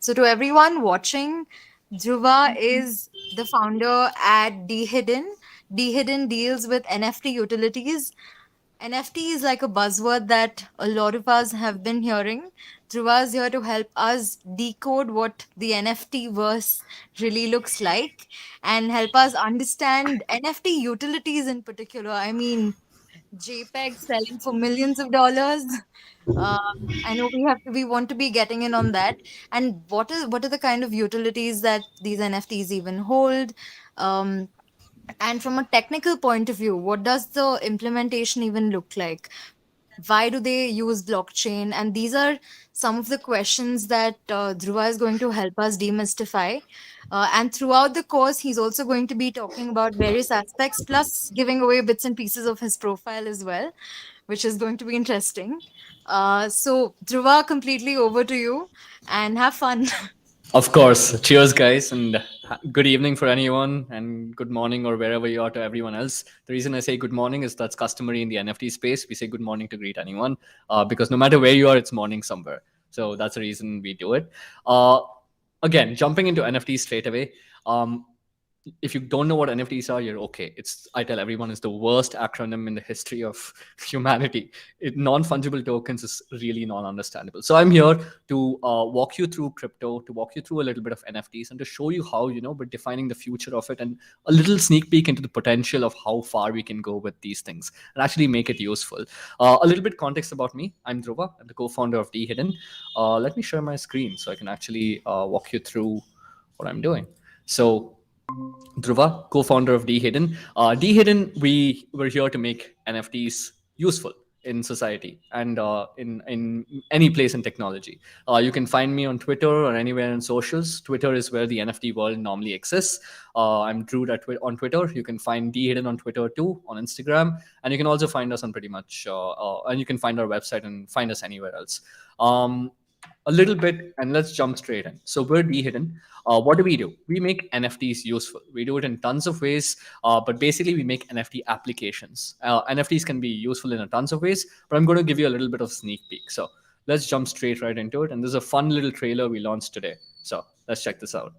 So, to everyone watching, Dhruva is the founder at Dehidden. Dehidden deals with NFT utilities. NFT is like a buzzword that a lot of us have been hearing. Dhruva is here to help us decode what the NFTverse really looks like and help us understand NFT utilities in particular. I mean, JPEG selling for millions of dollars. I know we want to be getting in on that. And what are the kind of utilities that these NFTs even hold? Um, and from a technical point of view, what does the implementation even look like? Why do they use blockchain? And these are some of the questions that Dhruva is going to help us demystify. And throughout the course, he's also going to be talking about various aspects, plus giving away bits and pieces of his profile as well, which is going to be interesting. So, Dhruva, completely over to you and have fun. Of course. Cheers, guys, and good evening for anyone, and good morning or wherever you are to everyone else. The reason I say good morning is that's customary in the NFT space. We say good morning to greet anyone because no matter where you are, it's morning somewhere. So that's the reason we do it. Uh, Again, jumping into NFTs straight away. Um, if you don't know what NFTs are, you're okay. It's I tell everyone it's the worst acronym in the history of humanity. Non-fungible tokens is really non-understandable. So I'm here to walk you through crypto, to walk you through a little bit of NFTs, and to show you how we're defining the future of it, and a little sneak peek into the potential of how far we can go with these things and actually make it useful. A little bit context about me: I'm Dhruva. I'm the co-founder of Dehidden. Let me share my screen so I can actually walk you through what I'm doing. So Dhruva, co-founder of Dehidden. Dehidden, we were here to make NFTs useful in society and in any place in technology. You can find me on Twitter or anywhere in socials. Twitter is where the NFT world normally exists. I'm Drew on Twitter. You can find Dehidden on Twitter too, on Instagram, and you can also find us on pretty much, and you can find our website and find us anywhere else. Um, a little bit, and let's jump straight in. So we're Dehidden. What do? We make NFTs useful. We do it in tons of ways, but basically we make NFT applications. NFTs can be useful in a tons of ways, but I'm going to give you a little bit of sneak peek. So let's jump straight right into it. And there's a fun little trailer we launched today. So let's check this out.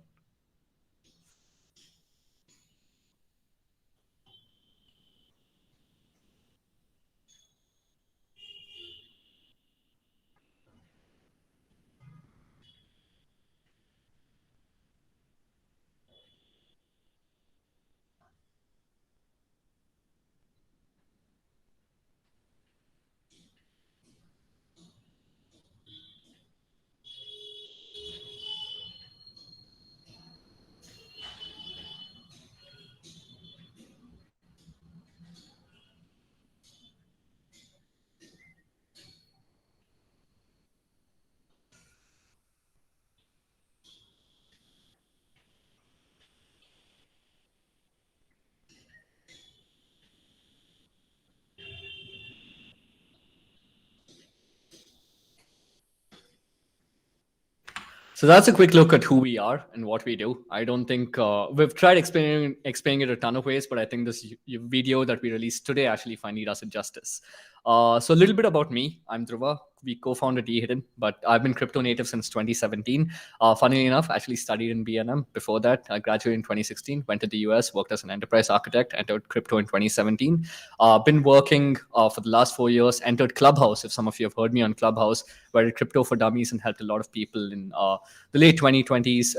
So that's a quick look at who we are and what we do. I don't think we've tried explaining it a ton of ways, but I think this video that we released today actually finally does it justice. So a little bit about me. I'm Dhruva. We co-founded Dehidden, but I've been crypto native since 2017. Funnily enough, I actually studied in BNM. Before that, I graduated in 2016, went to the US, worked as an enterprise architect, entered crypto in 2017. Been working for the last 4 years, entered Clubhouse, if some of you have heard me on Clubhouse, where I did crypto for dummies and helped a lot of people in the late 2020s,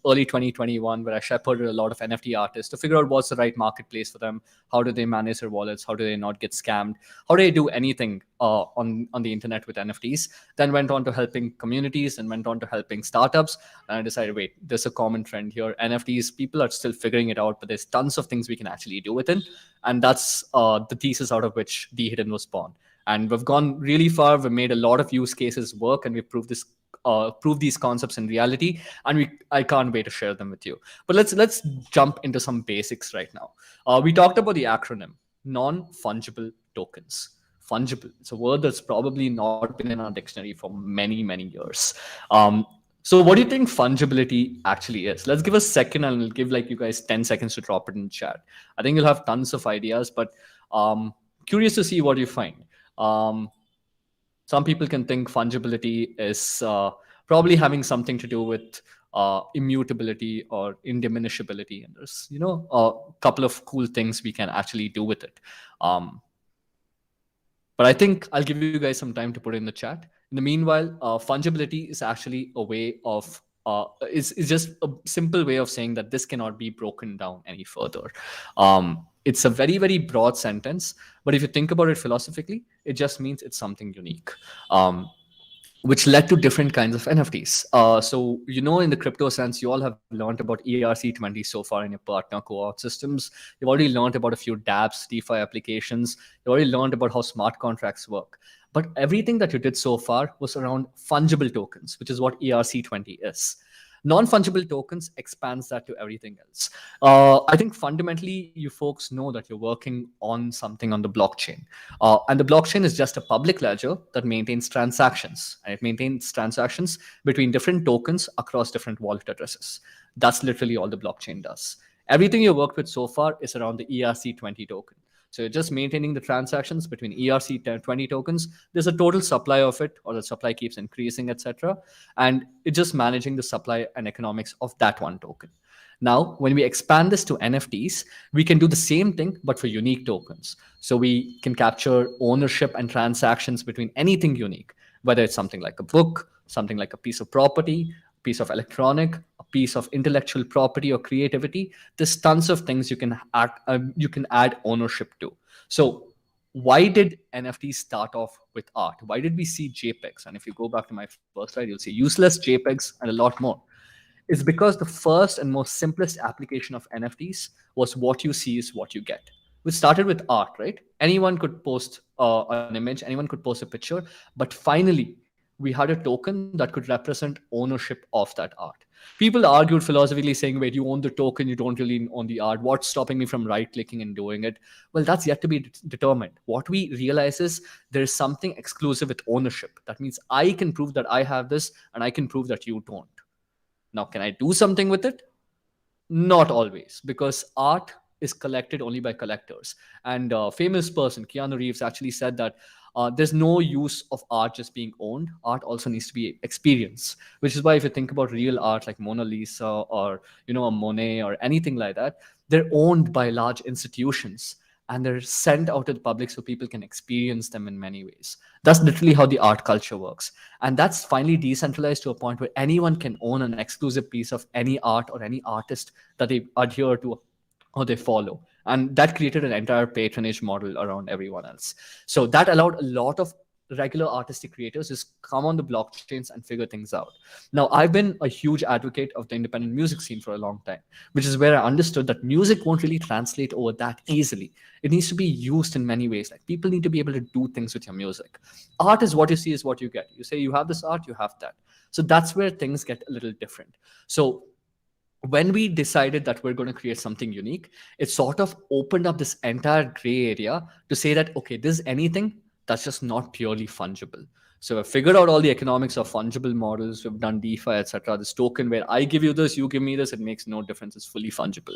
early 2021, where I shepherded a lot of NFT artists to figure out what's the right marketplace for them. How do they manage their wallets? How do they not get scammed? How do they do anything on the internet with NFTs? Then went on to helping communities and went on to helping startups. And I decided, wait, there's a common trend here. NFTs, people are still figuring it out, but there's tons of things we can actually do with it. And that's the thesis out of which Dehidden was born. And we've gone really far. We've made a lot of use cases work, and we've prove these concepts in reality, and I can't wait to share them with you. But let's jump into some basics right now. We talked about the acronym non-fungible tokens. Fungible, it's a word that's probably not been in our dictionary for many years. So what do you think fungibility actually is? Let's give a second, and I'll give like you guys 10 seconds to drop it in chat. I think you'll have tons of ideas, but curious to see what you find. Some people can think fungibility is probably having something to do with immutability or indiminishability. And there's, a couple of cool things we can actually do with it. Um, but I think I'll give you guys some time to put it in the chat. In the meanwhile, fungibility is actually a way of is just a simple way of saying that this cannot be broken down any further. It's a very, very broad sentence, but if you think about it philosophically, it just means it's something unique. Which led to different kinds of NFTs. So, in the crypto sense, you all have learned about ERC20 so far in your partner cohort systems. You've already learned about a few dApps, DeFi applications. You've already learned about how smart contracts work. But everything that you did so far was around fungible tokens, which is what ERC20 is. Non-fungible tokens expands that to everything else. I think fundamentally, you folks know that you're working on something on the blockchain. And the blockchain is just a public ledger that maintains transactions. And it maintains transactions between different tokens across different wallet addresses. That's literally all the blockchain does. Everything you worked with so far is around the ERC20 token. So you're just maintaining the transactions between ERC20 tokens. There's a total supply of it, or the supply keeps increasing, etc. And it's just managing the supply and economics of that one token. Now, when we expand this to NFTs, we can do the same thing, but for unique tokens. So we can capture ownership and transactions between anything unique, whether it's something like a book, something like a piece of property, piece of electronic, a piece of intellectual property or creativity. There's tons of things you can add ownership to. So why did NFTs start off with art? Why did we see JPEGs? And if you go back to my first slide, you'll see useless JPEGs and a lot more. It's because the first and most simplest application of NFTs was what you see is what you get. Which started with art, right? Anyone could post an image, anyone could post a picture, but finally, we had a token that could represent ownership of that art. People argued philosophically saying, wait, you own the token, you don't really own the art. What's stopping me from right clicking and doing it? Well, that's yet to be determined. What we realize is there's something exclusive with ownership. That means I can prove that I have this and I can prove that you don't. Now, can I do something with it? Not always, because art is collected only by collectors. And a famous person, Keanu Reeves, actually said that there's no use of art just being owned. Art also needs to be experienced, which is why if you think about real art like Mona Lisa or a Monet or anything like that, they're owned by large institutions and they're sent out to the public so people can experience them in many ways. That's literally how the art culture works. And that's finally decentralized to a point where anyone can own an exclusive piece of any art or any artist that they adhere to or they follow. And that created an entire patronage model around everyone else. So that allowed a lot of regular artistic creators just come on the blockchains and figure things out. Now, I've been a huge advocate of the independent music scene for a long time, which is where I understood that music won't really translate over that easily. It needs to be used in many ways. Like people need to be able to do things with your music. Art is what you see is what you get. You say you have this art, you have that. So that's where things get a little different. So when we decided that we're going to create something unique, it sort of opened up this entire gray area to say that, okay, this is anything that's just not purely fungible. So we've figured out all the economics of fungible models. We've done DeFi, etc. This token where I give you this, you give me this, it makes no difference. It's fully fungible.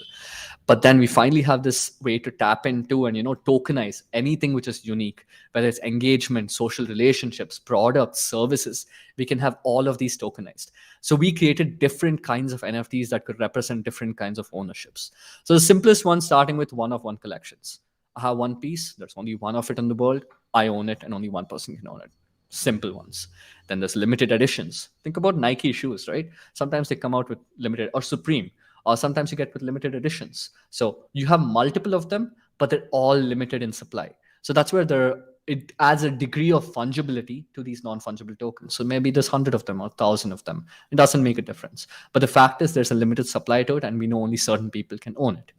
But then we finally have this way to tap into and tokenize anything which is unique, whether it's engagement, social relationships, products, services. We can have all of these tokenized. So we created different kinds of NFTs that could represent different kinds of ownerships. So the simplest one, starting with one-of-one collections. I have one piece. There's only one of it in the world. I own it, and only one person can own it. Simple ones. Then there's limited editions. Think about Nike shoes, right? Sometimes they come out with limited, or Supreme, or sometimes you get with limited editions. So you have multiple of them, but they're all limited in supply. So that's where it adds a degree of fungibility to these non-fungible tokens. So maybe there's 100 of them or 1,000 of them. It doesn't make a difference. But the fact is there's a limited supply to it, and we know only certain people can own it.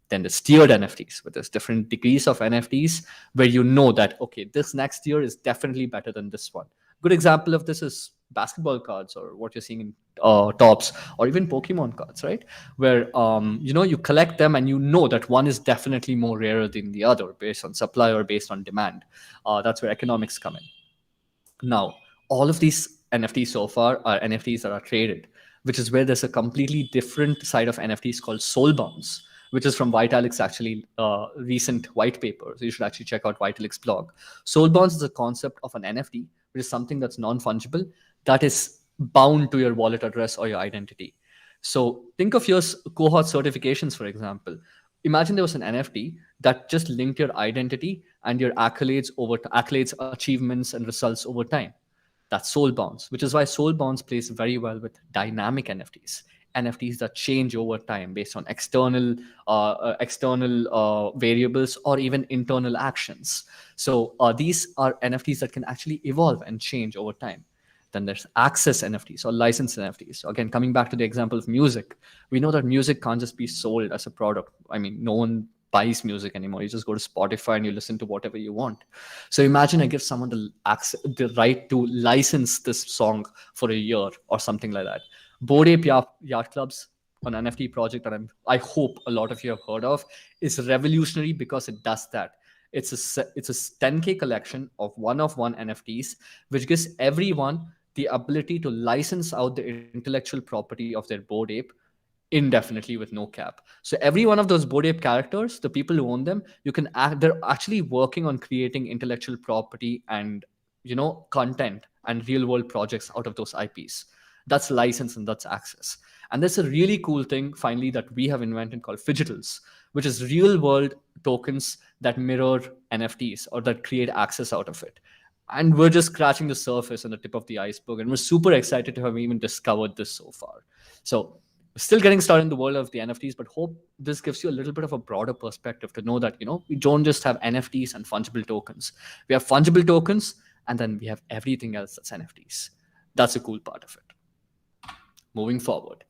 Then there's tiered NFTs, where there's different degrees of NFTs, where you know that, okay, this next tier is definitely better than this one. Good example of this is basketball cards, or what you're seeing in tops, or even Pokemon cards, right? Where you collect them and you know that one is definitely more rarer than the other based on supply or based on demand. That's where economics come in. Now, all of these NFTs so far are NFTs that are traded, which is where there's a completely different side of NFTs called soul bonds, which is from Vitalik's actually recent white paper. So you should actually check out Vitalik's blog. Soul bonds is a concept of an NFT, which is something that's non-fungible, that is bound to your wallet address or your identity. So think of your cohort certifications, for example. Imagine there was an NFT that just linked your identity and your accolades, achievements, and results over time. That's soul bonds, which is why soul bonds plays very well with dynamic NFTs. NFTs that change over time based on external variables or even internal actions. So these are NFTs that can actually evolve and change over time. Then there's access NFTs or license NFTs. So again, coming back to the example of music, we know that music can't just be sold as a product. I mean, no one buys music anymore. You just go to Spotify and you listen to whatever you want. So imagine I give someone the right to license this song for a year or something like that. Bored Ape Yacht Clubs, an NFT project that I hope a lot of you have heard of, is revolutionary because it does that. It's a 10K collection of one NFTs, which gives everyone the ability to license out the intellectual property of their Bored Ape indefinitely with no cap. So every one of those Bored Ape characters, the people who own them, they're actually working on creating intellectual property and content and real world projects out of those IPs. That's license and that's access. And there's a really cool thing finally that we have invented called fidgetals, which is real world tokens that mirror NFTs or that create access out of it. And we're just scratching the surface and the tip of the iceberg. And we're super excited to have even discovered this so far. So still getting started in the world of the NFTs, but hope this gives you a little bit of a broader perspective to know that, we don't just have NFTs and fungible tokens. We have fungible tokens and then we have everything else that's NFTs. That's a cool part of it. Moving forward.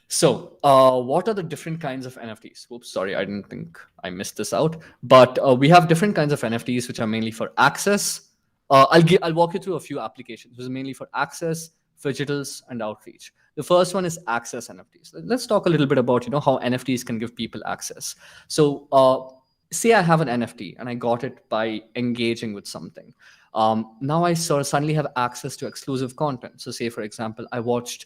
So, what are the different kinds of NFTs? Oops, sorry, I didn't think I missed this out. But we have different kinds of NFTs, which are mainly for access. I'll walk you through a few applications. This is mainly for access, fidgetals, and outreach. The first one is access NFTs. Let's talk a little bit about how NFTs can give people access. So, say I have an NFT and I got it by engaging with something. Now I suddenly have access to exclusive content. So, say for example, I watched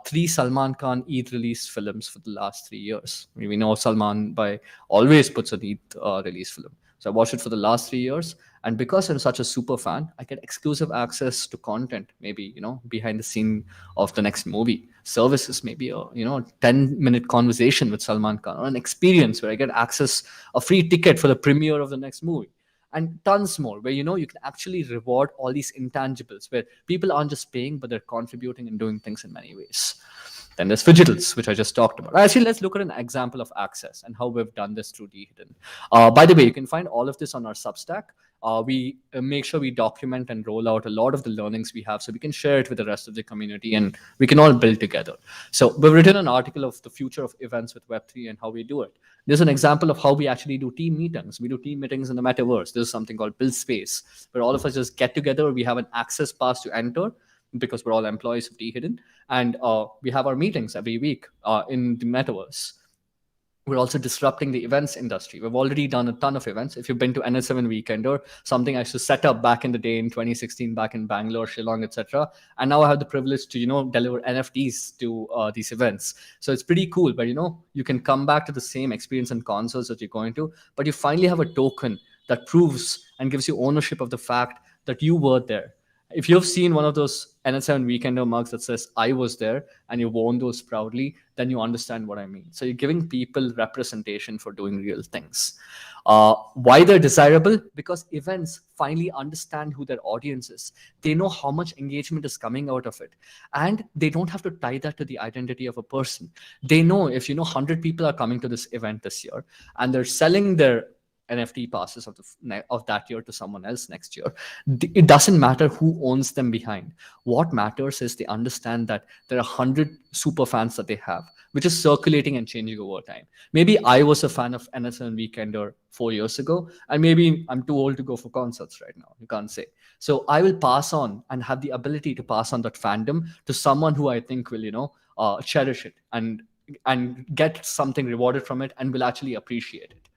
three Salman Khan Eid release films for the last 3 years. We know Salman by always puts an Eid release film. So I watched it for the last 3 years, and because I'm such a super fan, I get exclusive access to content. Maybe behind the scene of the next movie, services, maybe a 10-minute conversation with Salman Khan, or an experience where I get access a free ticket for the premiere of the next movie, and tons more where you can actually reward all these intangibles where people aren't just paying but they're contributing and doing things in many ways. Then there's fidgetals, which I just talked about. Actually, let's look at an example of access and how we've done this through Dehidden. By the way, you can find all of this on our Substack. We make sure we document and roll out a lot of the learnings we have so we can share it with the rest of the community and we can all build together. So we've written an article of the future of events with Web3 and how we do it. There's an example of how we actually do team meetings. We do team meetings in the metaverse. There's something called Build Space, where all of us just get together. We have an access pass to enter because we're all employees of Dehidden, and we have our meetings every week in the metaverse. We're also disrupting the events industry. We've already done a ton of events. If you've been to NS7 Weekender, something I used to set up back in the day in 2016, back in Bangalore, Shillong, etc. And now I have the privilege to, deliver NFTs to these events. So it's pretty cool. But you can come back to the same experience and concerts that you're going to, but you finally have a token that proves and gives you ownership of the fact that you were there. If you've seen one of those NS7 Weekender mugs that says I was there and you worn those proudly, then you understand what I mean. So you're giving people representation for doing real things. Why they're desirable? Because events finally understand who their audience is. They know how much engagement is coming out of it. And they don't have to tie that to the identity of a person. They know if 100 people are coming to this event this year and they're selling their NFT passes of that year to someone else next year. It doesn't matter who owns them behind. What matters is they understand that there are 100 super fans that they have, which is circulating and changing over time. Maybe I was a fan of NSN Weekender 4 years ago, and maybe I'm too old to go for concerts right now. You can't say. So I will pass on and have the ability to pass on that fandom to someone who I think will, cherish it and get something rewarded from it and will actually appreciate it,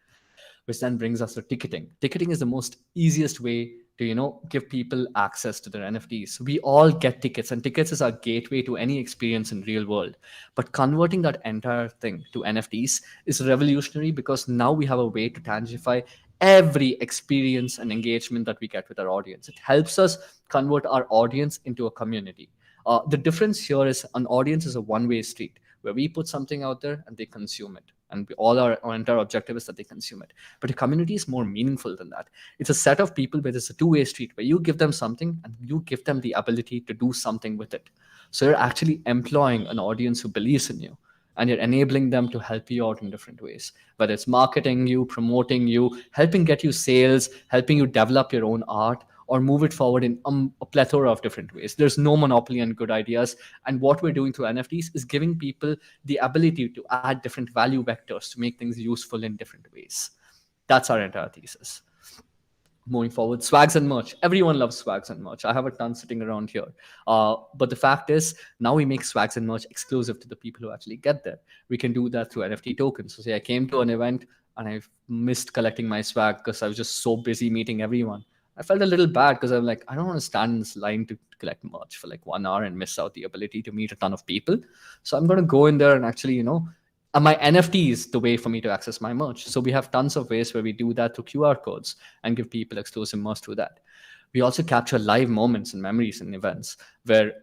which then brings us to ticketing. Ticketing is the most easiest way to give people access to their NFTs. We all get tickets, and tickets is our gateway to any experience in real world. But converting that entire thing to NFTs is revolutionary because now we have a way to tangify every experience and engagement that we get with our audience. It helps us convert our audience into a community. The difference here is an audience is a one-way street where we put something out there and they consume it. And all our entire objective is that they consume it. But a community is more meaningful than that. It's a set of people where there's a two-way street where you give them something and you give them the ability to do something with it. So you're actually employing an audience who believes in you, and you're enabling them to help you out in different ways, whether it's marketing you, promoting you, helping get you sales, helping you develop your own art, or move it forward in a plethora of different ways. There's no monopoly on good ideas. And what we're doing through NFTs is giving people the ability to add different value vectors to make things useful in different ways. That's our entire thesis. Moving forward, swags and merch. Everyone loves swags and merch. I have a ton sitting around here. But the fact is, now we make swags and merch exclusive to the people who actually get there. We can do that through NFT tokens. So say I came to an event and I missed collecting my swag because I was just so busy meeting everyone. I felt a little bad because I'm like, I don't want to stand in this line to collect merch for like 1 hour and miss out the ability to meet a ton of people. So I'm going to go in there and actually, my NFT is the way for me to access my merch. So we have tons of ways where we do that through QR codes and give people exclusive merch through that. We also capture live moments and memories and events where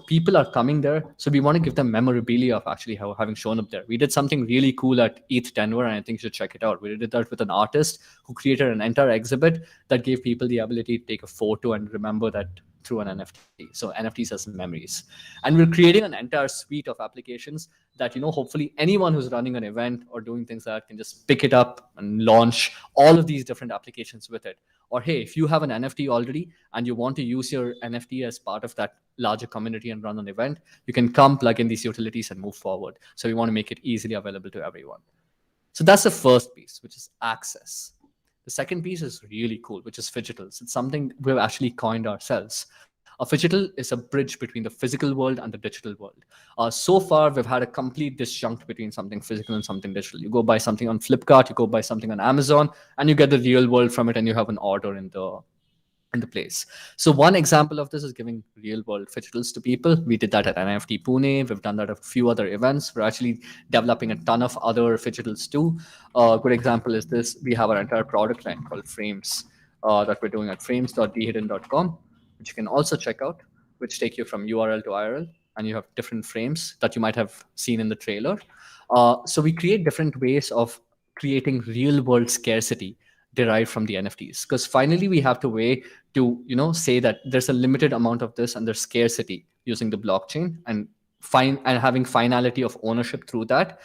people are coming there. So we want to give them memorabilia of actually having shown up there. We did something really cool at ETH Denver, and I think you should check it out. We did that with an artist who created an entire exhibit that gave people the ability to take a photo and remember that through an NFT. So NFTs as memories. And we're creating an entire suite of applications that, hopefully anyone who's running an event or doing things like that can just pick it up and launch all of these different applications with it. Or hey, if you have an NFT already and you want to use your NFT as part of that larger community and run an event, you can come plug in these utilities and move forward. So we want to make it easily available to everyone. So that's the first piece, which is access. The second piece is really cool, which is fidgetals. It's something we've actually coined ourselves. A fidgetal is a bridge between the physical world and the digital world. So far, we've had a complete disjunct between something physical and something digital. You go buy something on Flipkart, you go buy something on Amazon, and you get the real world from it, and you have an order in the place. So one example of this is giving real world fidgetals to people. We did that at NFT Pune. We've done that at a few other events. We're actually developing a ton of other fidgetals too. A good example is this. We have our entire product line called Frames that we're doing at frames.dehidden.com, which you can also check out, which take you from URL to IRL, and you have different frames that you might have seen in the trailer. So we create different ways of creating real world scarcity derived from the NFTs, because finally we have to way to say that there's a limited amount of this and there's scarcity using the blockchain and having finality of ownership through that.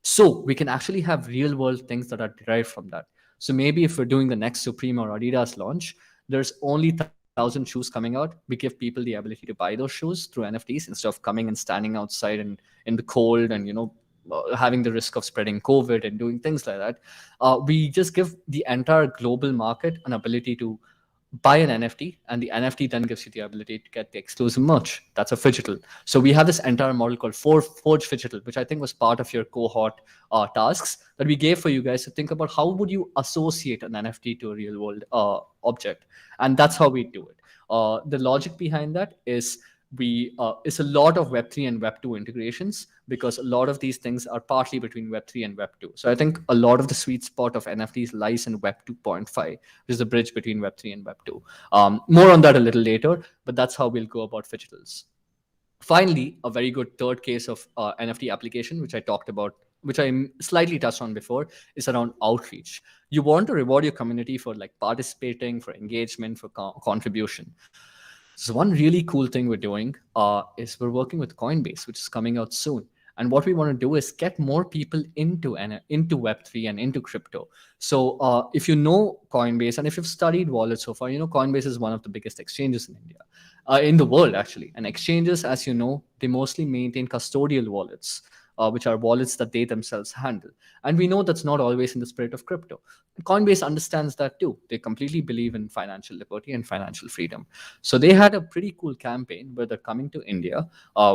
So we can actually have real world things that are derived from that. So maybe if we're doing the next Supreme or Adidas launch, there's only 1,000 shoes coming out. We give people the ability to buy those shoes through NFTs instead of coming and standing outside and in the cold and having the risk of spreading COVID and doing things like that. We just give the entire global market an ability to buy an NFT, and the NFT then gives you the ability to get the exclusive merch. That's a fidgetal. So we have this entire model called Forge Fidgetal, which I think was part of your cohort tasks that we gave for you guys to think about how would you associate an NFT to a real world object, and that's how we do it. The logic behind that is it's a lot of Web3 and Web2 integrations, because a lot of these things are partly between Web3 and Web2. So I think a lot of the sweet spot of NFTs lies in Web 2.5, which is the bridge between Web3 and Web2. More on that a little later, but that's how we'll go about fidgetals. Finally, a very good third case of NFT application, which I talked about, which I slightly touched on before, is around outreach. You want to reward your community for like participating, for engagement, for contribution. So one really cool thing we're doing is we're working with Coinbase, which is coming out soon. And what we want to do is get more people into Web3 and into crypto. So if you know Coinbase, and if you've studied wallets so far, Coinbase is one of the biggest exchanges in India, in the world actually. And exchanges, as you know, they mostly maintain custodial wallets, which are wallets that they themselves handle. And we know that's not always in the spirit of crypto. Coinbase understands that too. They completely believe in financial liberty and financial freedom. So they had a pretty cool campaign where they're coming to India.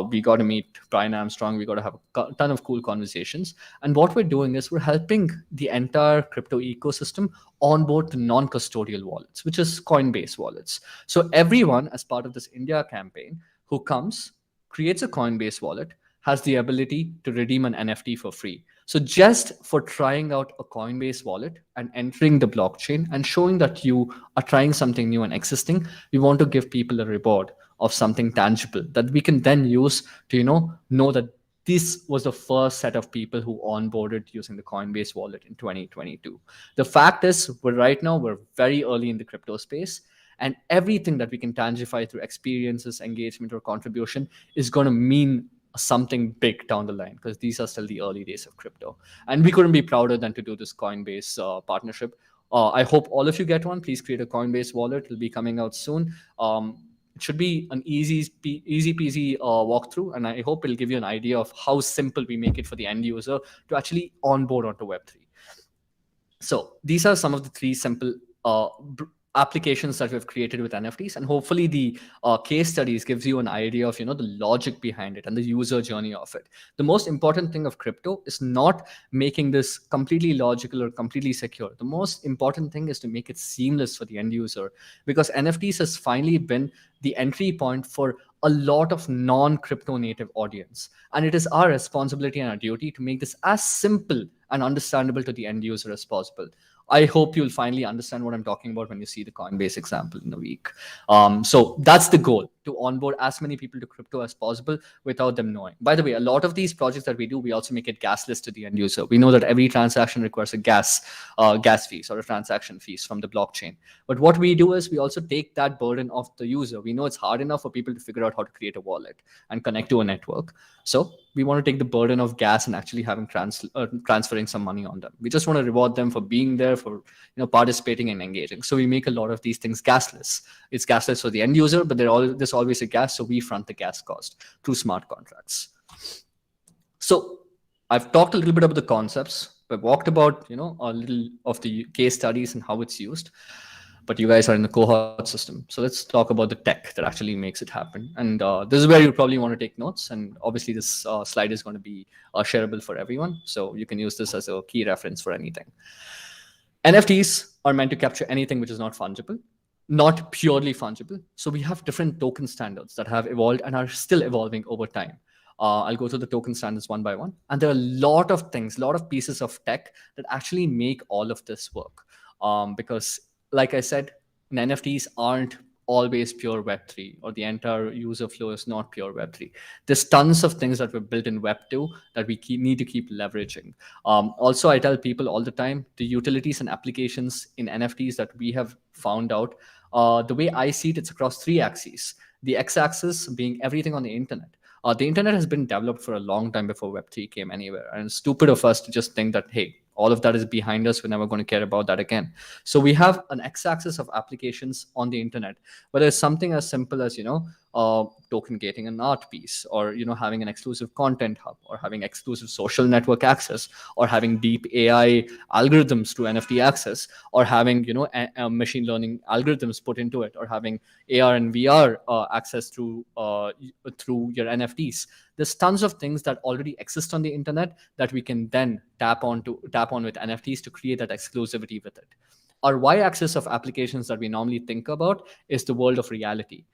We got to meet Brian Armstrong. We got to have a ton of cool conversations. And what we're doing is we're helping the entire crypto ecosystem onboard the non-custodial wallets, which is Coinbase wallets. So everyone, as part of this India campaign, who comes, creates a Coinbase wallet, has the ability to redeem an NFT for free. So just for trying out a Coinbase wallet and entering the blockchain and showing that you are trying something new and existing, we want to give people a reward of something tangible that we can then use to know that this was the first set of people who onboarded using the Coinbase wallet in 2022. The fact is, we're very early in the crypto space, and everything that we can tangify through experiences, engagement, or contribution is going to mean something big down the line, because these are still the early days of crypto. And we couldn't be prouder than to do this Coinbase partnership. I hope all of you get one. Please create a Coinbase wallet. It'll be coming out soon. It should be an easy peasy walkthrough, and I hope it'll give you an idea of how simple we make it for the end user to actually onboard onto Web3. So these are some of the three simple applications that we've created with NFTs, and hopefully the case studies gives you an idea of the logic behind it and the user journey of it. The most important thing of crypto is not making this completely logical or completely secure. The most important thing is to make it seamless for the end user, because NFTs has finally been the entry point for a lot of non-crypto native audience, and it is our responsibility and our duty to make this as simple and understandable to the end user as possible. I hope you'll finally understand what I'm talking about when you see the Coinbase example in a week. So that's the goal, to onboard as many people to crypto as possible without them knowing. By the way, a lot of these projects that we do, we also make it gasless to the end user. We know that every transaction requires a gas fees or a transaction fees from the blockchain. But what we do is we also take that burden off the user. We know it's hard enough for people to figure out how to create a wallet and connect to a network. So we want to take the burden of gas and actually having transferring some money on them. We just want to reward them for being there, for participating and engaging. So we make a lot of these things gasless. It's gasless for the end user, but there's always a gas, so we front the gas cost through smart contracts. So I've talked a little bit about the concepts. I've walked about a little of the case studies and how it's used. But you guys are in the cohort system, so let's talk about the tech that actually makes it happen. And this is where you probably want to take notes. And obviously, this slide is going to be shareable for everyone, so you can use this as a key reference for anything. NFTs are meant to capture anything which is not fungible, not purely fungible. So we have different token standards that have evolved and are still evolving over time. I'll go through the token standards one by one. And there are a lot of things, a lot of pieces of tech that actually make all of this work. Because like I said, NFTs aren't always pure Web3, or the entire user flow is not pure Web3. There's tons of things that were built in Web2 that we need to keep leveraging. Also, I tell people all the time, the utilities and applications in NFTs that we have found out, the way I see it, it's across three axes. The x-axis being everything on the internet. The internet has been developed for a long time before Web3 came anywhere. And it's stupid of us to just think that, hey, all of that is behind us. We're never going to care about that again. So we have an x-axis of applications on the internet, whether it's something as simple as, token gating an art piece, or, having an exclusive content hub, or having exclusive social network access, or having deep AI algorithms to NFT access, or having, machine learning algorithms put into it, or having AR and VR access through your NFTs. There's tons of things that already exist on the internet that we can then tap on with NFTs to create that exclusivity with it. Our y-axis of applications that we normally think about is the world of reality.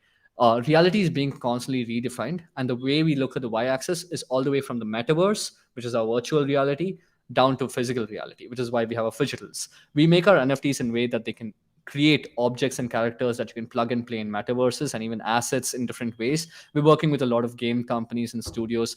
Reality is being constantly redefined, and the way we look at the y-axis is all the way from the metaverse, which is our virtual reality, down to physical reality, which is why we have our physicals. We make our NFTs in a way that they can create objects and characters that you can plug and play in metaverses, and even assets in different ways. We're working with a lot of game companies and studios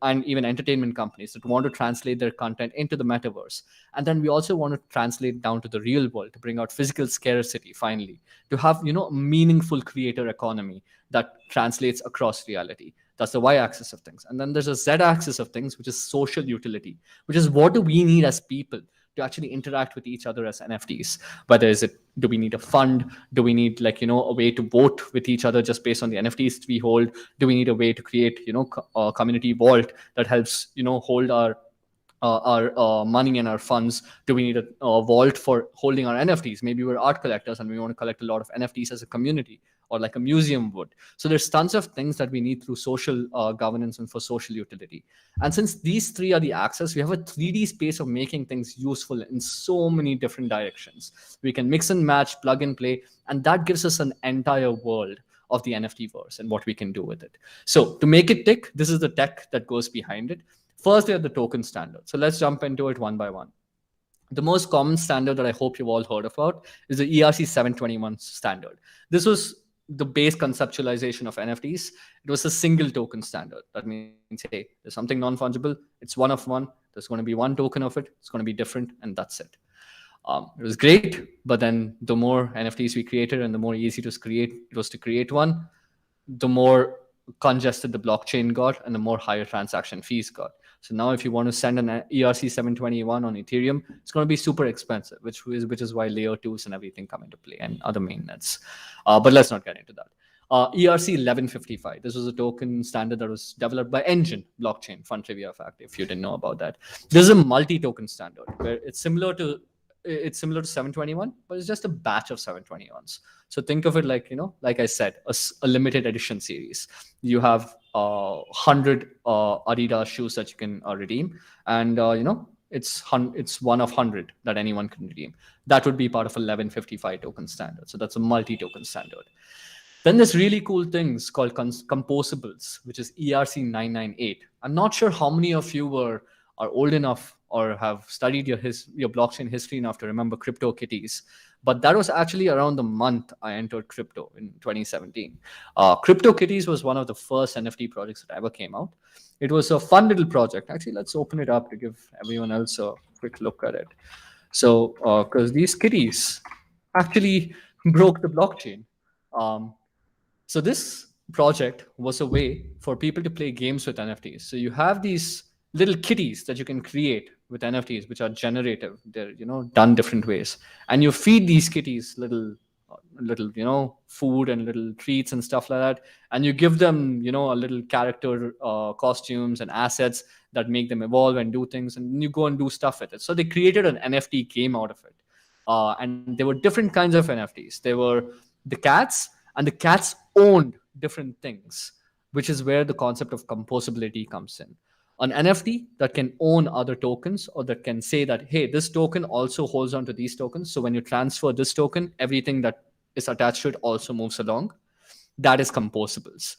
and even entertainment companies that want to translate their content into the metaverse. And then we also want to translate down to the real world to bring out physical scarcity, finally, to have a meaningful creator economy that translates across reality. That's the y-axis of things. And then there's a z-axis of things, which is social utility, which is what do we need as people to actually interact with each other as NFTs. Whether is it, do we need a fund? Do we need a way to vote with each other just based on the NFTs we hold? Do we need a way to create a community vault that helps hold our money and our funds? Do we need a vault for holding our NFTs? Maybe we're art collectors and we want to collect a lot of NFTs as a community, or like a museum would. So there's tons of things that we need through social governance and for social utility. And since these three are the axes, we have a 3D space of making things useful in so many different directions. We can mix and match, plug and play, and that gives us an entire world of the NFTverse and what we can do with it. So to make it tick, this is the tech that goes behind it. First, we have the token standard. So let's jump into it one by one. The most common standard that I hope you've all heard about is the ERC 721 standard. This was the base conceptualization of NFTs, it was a single token standard. That means, hey, there's something non-fungible, it's one of one, there's going to be one token of it, it's going to be different, and that's it. It was great, but then the more NFTs we created and the more easy it was to create one, the more congested the blockchain got and the more higher transaction fees got. So now if you want to send an ERC 721 on Ethereum, it's going to be super expensive, which is why layer twos and everything come into play and other mainnets. But let's not get into that. ERC 1155. This was a token standard that was developed by Engine blockchain. Fun trivia fact, if you didn't know about that. This is a multi-token standard where it's similar to 721, but it's just a batch of 721s. So think of it like, like I said, a limited edition series. You have 100 Adidas shoes that you can redeem, and it's one of 100 that anyone can redeem. That would be part of a 1155 token standard. So that's a multi-token standard. Then there's really cool things called composables, which is ERC 998. I'm not sure how many of you are old enough or have studied your blockchain history enough to remember Cryptokitties, but that was actually around the month I entered crypto in 2017. Cryptokitties was one of the first NFT projects that ever came out. It was a fun little project. Actually, let's open it up to give everyone else a quick look at it. So, because these kitties actually broke the blockchain. Um, so this project was a way for people to play games with NFTs. So you have these little kitties that you can create with NFTs, which are generative. They're done different ways, and you feed these kitties little food and little treats and stuff like that, and you give them a little character costumes and assets that make them evolve and do things, and you go and do stuff with it. So they created an NFT game out of it, and there were different kinds of NFTs. There were the cats, and the cats owned different things, which is where the concept of composability comes in. An NFT that can own other tokens, or that can say that, hey, this token also holds on to these tokens. So when you transfer this token, everything that is attached to it also moves along. That is composables.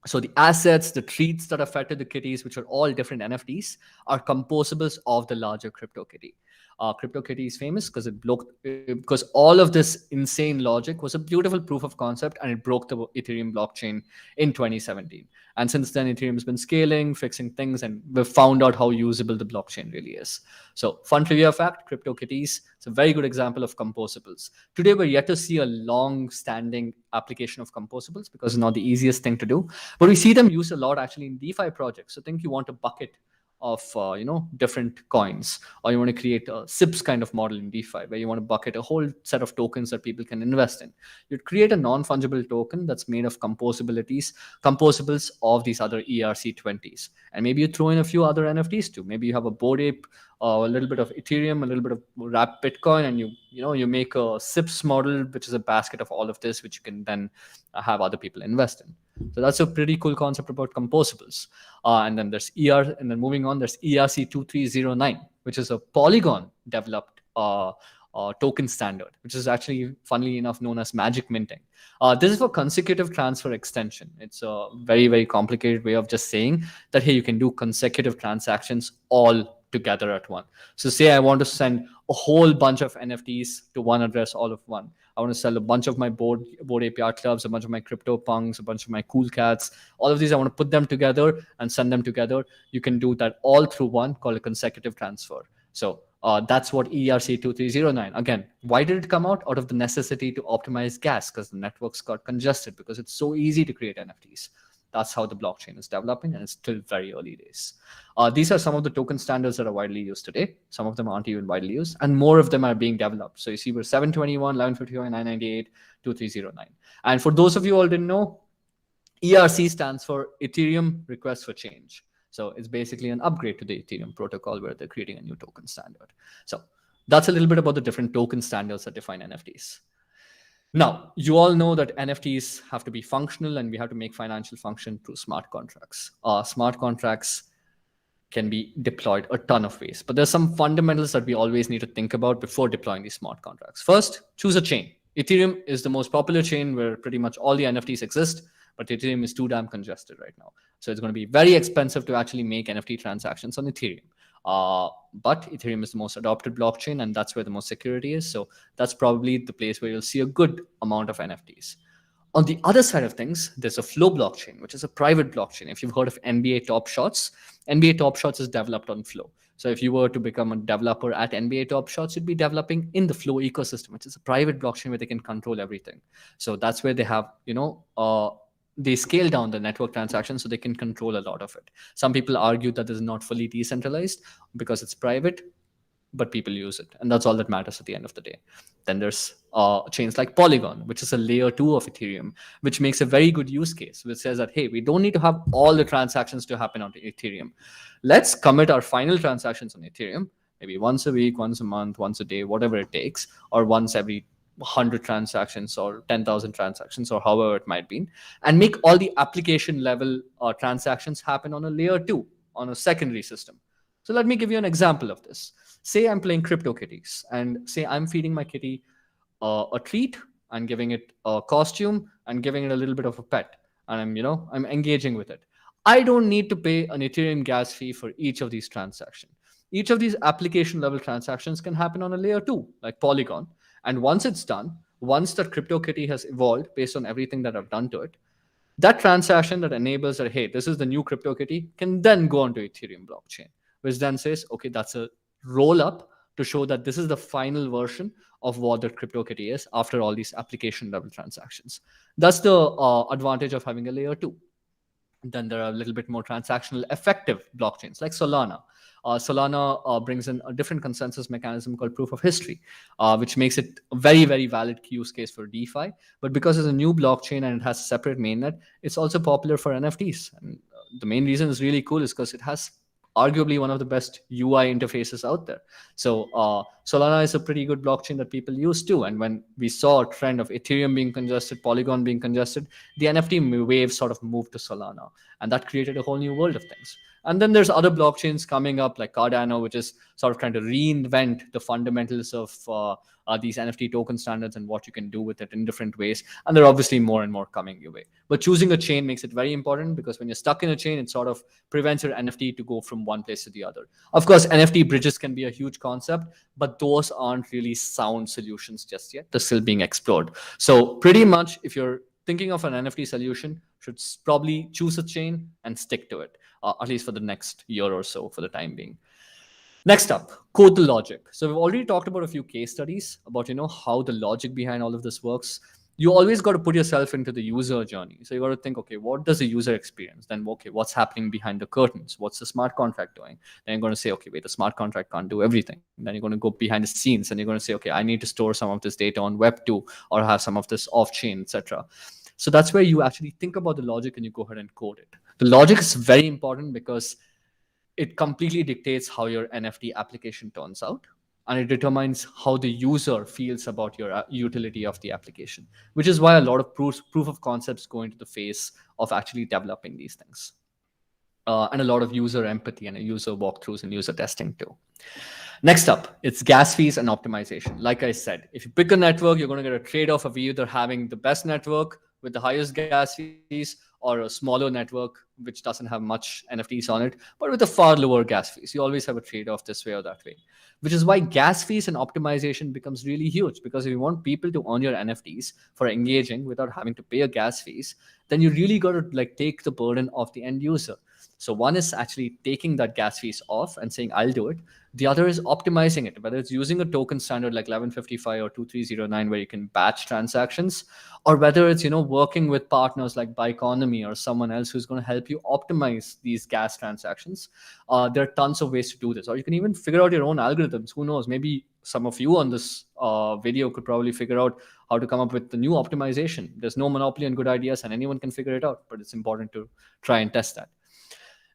So the assets, the treats that are fed to the kitties, which are all different NFTs, are composables of the larger CryptoKitty. CryptoKitty is famous because all of this insane logic was a beautiful proof of concept, and it broke the Ethereum blockchain in 2017. And since then, Ethereum's been scaling, fixing things, and we've found out how usable the blockchain really is. So, fun trivia fact: CryptoKitties. It's a very good example of composables. Today, we're yet to see a long-standing application of composables because it's not the easiest thing to do, but we see them used a lot actually in DeFi projects. So, think you want a bucket of different coins, or you want to create a SIPs kind of model in DeFi where you want to bucket a whole set of tokens that people can invest in. You'd create a non-fungible token that's made of composables of these other ERC20s, and maybe you throw in a few other NFTs too. Maybe you have a Bored Ape, a little bit of Ethereum, a little bit of wrapped Bitcoin, and you make a SIPs model, which is a basket of all of this, which you can then have other people invest in. So that's a pretty cool concept about composables. And then and then moving on, there's ERC2309, which is a Polygon developed token standard, which is actually, funnily enough, known as magic minting. This is for consecutive transfer extension. It's a very, very complicated way of just saying that, hey, you can do consecutive transactions all together at one. So say I want to send a whole bunch of NFTs to one address, all of one. I want to sell a bunch of my Bored Ape Yacht Clubs, a bunch of my crypto punks, a bunch of my cool cats. All of these, I want to put them together and send them together. You can do that all through one, called a consecutive transfer. So that's what ERC2309. Again, why did it come out? Out of the necessity to optimize gas, because the networks got congested, because it's so easy to create NFTs. That's how the blockchain is developing, and it's still very early days. These are some of the token standards that are widely used today. Some of them aren't even widely used, and more of them are being developed. So you see, we're 721, 1151, 998, 2309. And for those of you who all didn't know, ERC stands for Ethereum Request for Change. So it's basically an upgrade to the Ethereum protocol where they're creating a new token standard. So that's a little bit about the different token standards that define NFTs. Now, you all know that NFTs have to be functional, and we have to make financial function through smart contracts. Smart contracts can be deployed a ton of ways, but there's some fundamentals that we always need to think about before deploying these smart contracts. First, choose a chain. Ethereum is the most popular chain where pretty much all the NFTs exist, but Ethereum is too damn congested right now. So it's going to be very expensive to actually make NFT transactions on Ethereum. But Ethereum is the most adopted blockchain, and that's where the most security is. So that's probably the place where you'll see a good amount of NFTs. On the other side of things, there's a Flow blockchain, which is a private blockchain. If you've heard of NBA Top Shots, NBA Top Shots is developed on Flow. So if you were to become a developer at NBA Top Shots, you'd be developing in the Flow ecosystem, which is a private blockchain where they can control everything. So that's where they have, they scale down the network transactions so they can control a lot of it. Some people argue that this is not fully decentralized because it's private, but people use it, and that's all that matters at the end of the day. Then there's chains like Polygon, which is a layer 2 of Ethereum, which makes a very good use case, which says that, hey, we don't need to have all the transactions to happen on Ethereum. Let's commit our final transactions on Ethereum maybe once a week, once a month, once a day, whatever it takes, or once every 100 transactions or 10,000 transactions or however it might be, and make all the application level transactions happen on a layer 2, on a secondary system. So let me give you an example of this. Say I'm playing Cryptokitties, and say I'm feeding my kitty a treat and giving it a costume and giving it a little bit of a pet, and I'm engaging with it. I don't need to pay an Ethereum gas fee for each of these transactions. Each of these application level transactions can happen on a layer 2, like Polygon. And once it's done, once that CryptoKitty has evolved based on everything that I've done to it, that transaction that enables that, hey, this is the new CryptoKitty, can then go onto Ethereum blockchain, which then says, okay, that's a roll up to show that this is the final version of what the CryptoKitty is after all these application level transactions. That's the advantage of having a layer 2. Then there are a little bit more transactional effective blockchains like Solana. Solana brings in a different consensus mechanism called proof of history, which makes it a very, very valid use case for DeFi. But because it's a new blockchain and it has a separate mainnet, it's also popular for NFTs. And the main reason it's really cool is because it has arguably one of the best UI interfaces out there. So Solana is a pretty good blockchain that people use too. And when we saw a trend of Ethereum being congested, Polygon being congested, the NFT wave sort of moved to Solana, and that created a whole new world of things. And then there's other blockchains coming up like Cardano, which is sort of trying to reinvent the fundamentals of these NFT token standards and what you can do with it in different ways. And there are obviously more and more coming your way. But choosing a chain makes it very important, because when you're stuck in a chain, it sort of prevents your NFT to go from one place to the other. Of course, NFT bridges can be a huge concept, but those aren't really sound solutions just yet. They're still being explored. So pretty much, if you're thinking of an NFT solution, should probably choose a chain and stick to it, at least for the next year or so for the time being. Next up, code the logic. So we've already talked about a few case studies about how the logic behind all of this works. You always got to put yourself into the user journey. So you got to think, okay, what does the user experience? Then, okay, what's happening behind the curtains? What's the smart contract doing? Then you're going to say, okay, wait, the smart contract can't do everything. Then you're going to go behind the scenes and you're going to say, okay, I need to store some of this data on Web2 or have some of this off-chain, etc. So that's where you actually think about the logic and you go ahead and code it. The logic is very important because it completely dictates how your NFT application turns out, and it determines how the user feels about your utility of the application, which is why a lot of proof of concepts go into the phase of actually developing these things. And a lot of user empathy and user walkthroughs and user testing too. Next up, it's gas fees and optimization. Like I said, if you pick a network, you're going to get a trade-off of either having the best network with the highest gas fees or a smaller network which doesn't have much NFTs on it, but with a far lower gas fees. You always have a trade-off this way or that way, which is why gas fees and optimization becomes really huge, because if you want people to earn your NFTs for engaging without having to pay a gas fees, then you really got to take the burden of the end user. So one is actually taking that gas fees off and saying, I'll do it. The other is optimizing it, whether it's using a token standard like 1155 or 2309, where you can batch transactions, or whether it's, working with partners like Bioeconomy or someone else who's going to help you optimize these gas transactions. There are tons of ways to do this, or you can even figure out your own algorithms. Who knows? Maybe some of you on this video could probably figure out how to come up with the new optimization. There's no monopoly on good ideas and anyone can figure it out, but it's important to try and test that.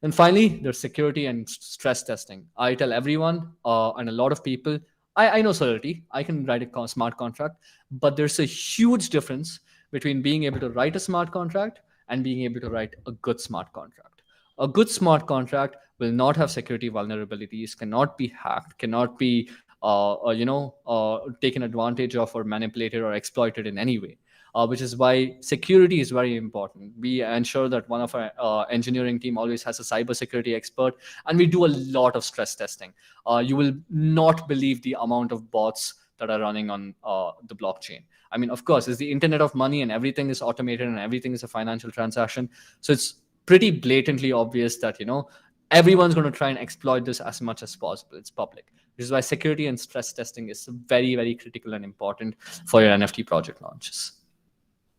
And finally, there's security and stress testing. I tell everyone and a lot of people, I know Solidity, I can write a smart contract, but there's a huge difference between being able to write a smart contract and being able to write a good smart contract. A good smart contract will not have security vulnerabilities, cannot be hacked, cannot be taken advantage of or manipulated or exploited in any way. Which is why security is very important. We ensure that one of our engineering team always has a cybersecurity expert, and we do a lot of stress testing. You will not believe the amount of bots that are running on the blockchain. I mean, of course, it's the internet of money and everything is automated and everything is a financial transaction. So it's pretty blatantly obvious that, everyone's going to try and exploit this as much as possible. It's public, which is why security and stress testing is very, very critical and important for your NFT project launches.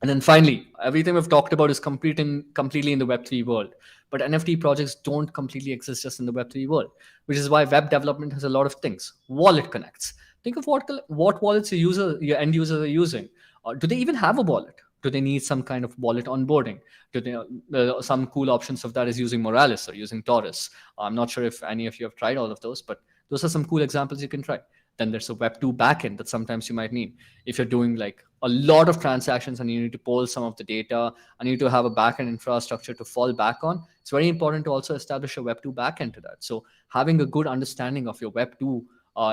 And then finally, everything we've talked about is completely in the Web3 world. But NFT projects don't completely exist just in the Web3 world, which is why web development has a lot of things. Wallet connects. Think of what wallets your end users are using. Do they even have a wallet? Do they need some kind of wallet onboarding? Do they some cool options of that is using Morales or using Taurus? I'm not sure if any of you have tried all of those, but those are some cool examples you can try. Then there's a Web2 backend that sometimes you might need. If you're doing like a lot of transactions and you need to pull some of the data and you need to have a backend infrastructure to fall back on, it's very important to also establish a Web2 backend to that. So having a good understanding of your Web2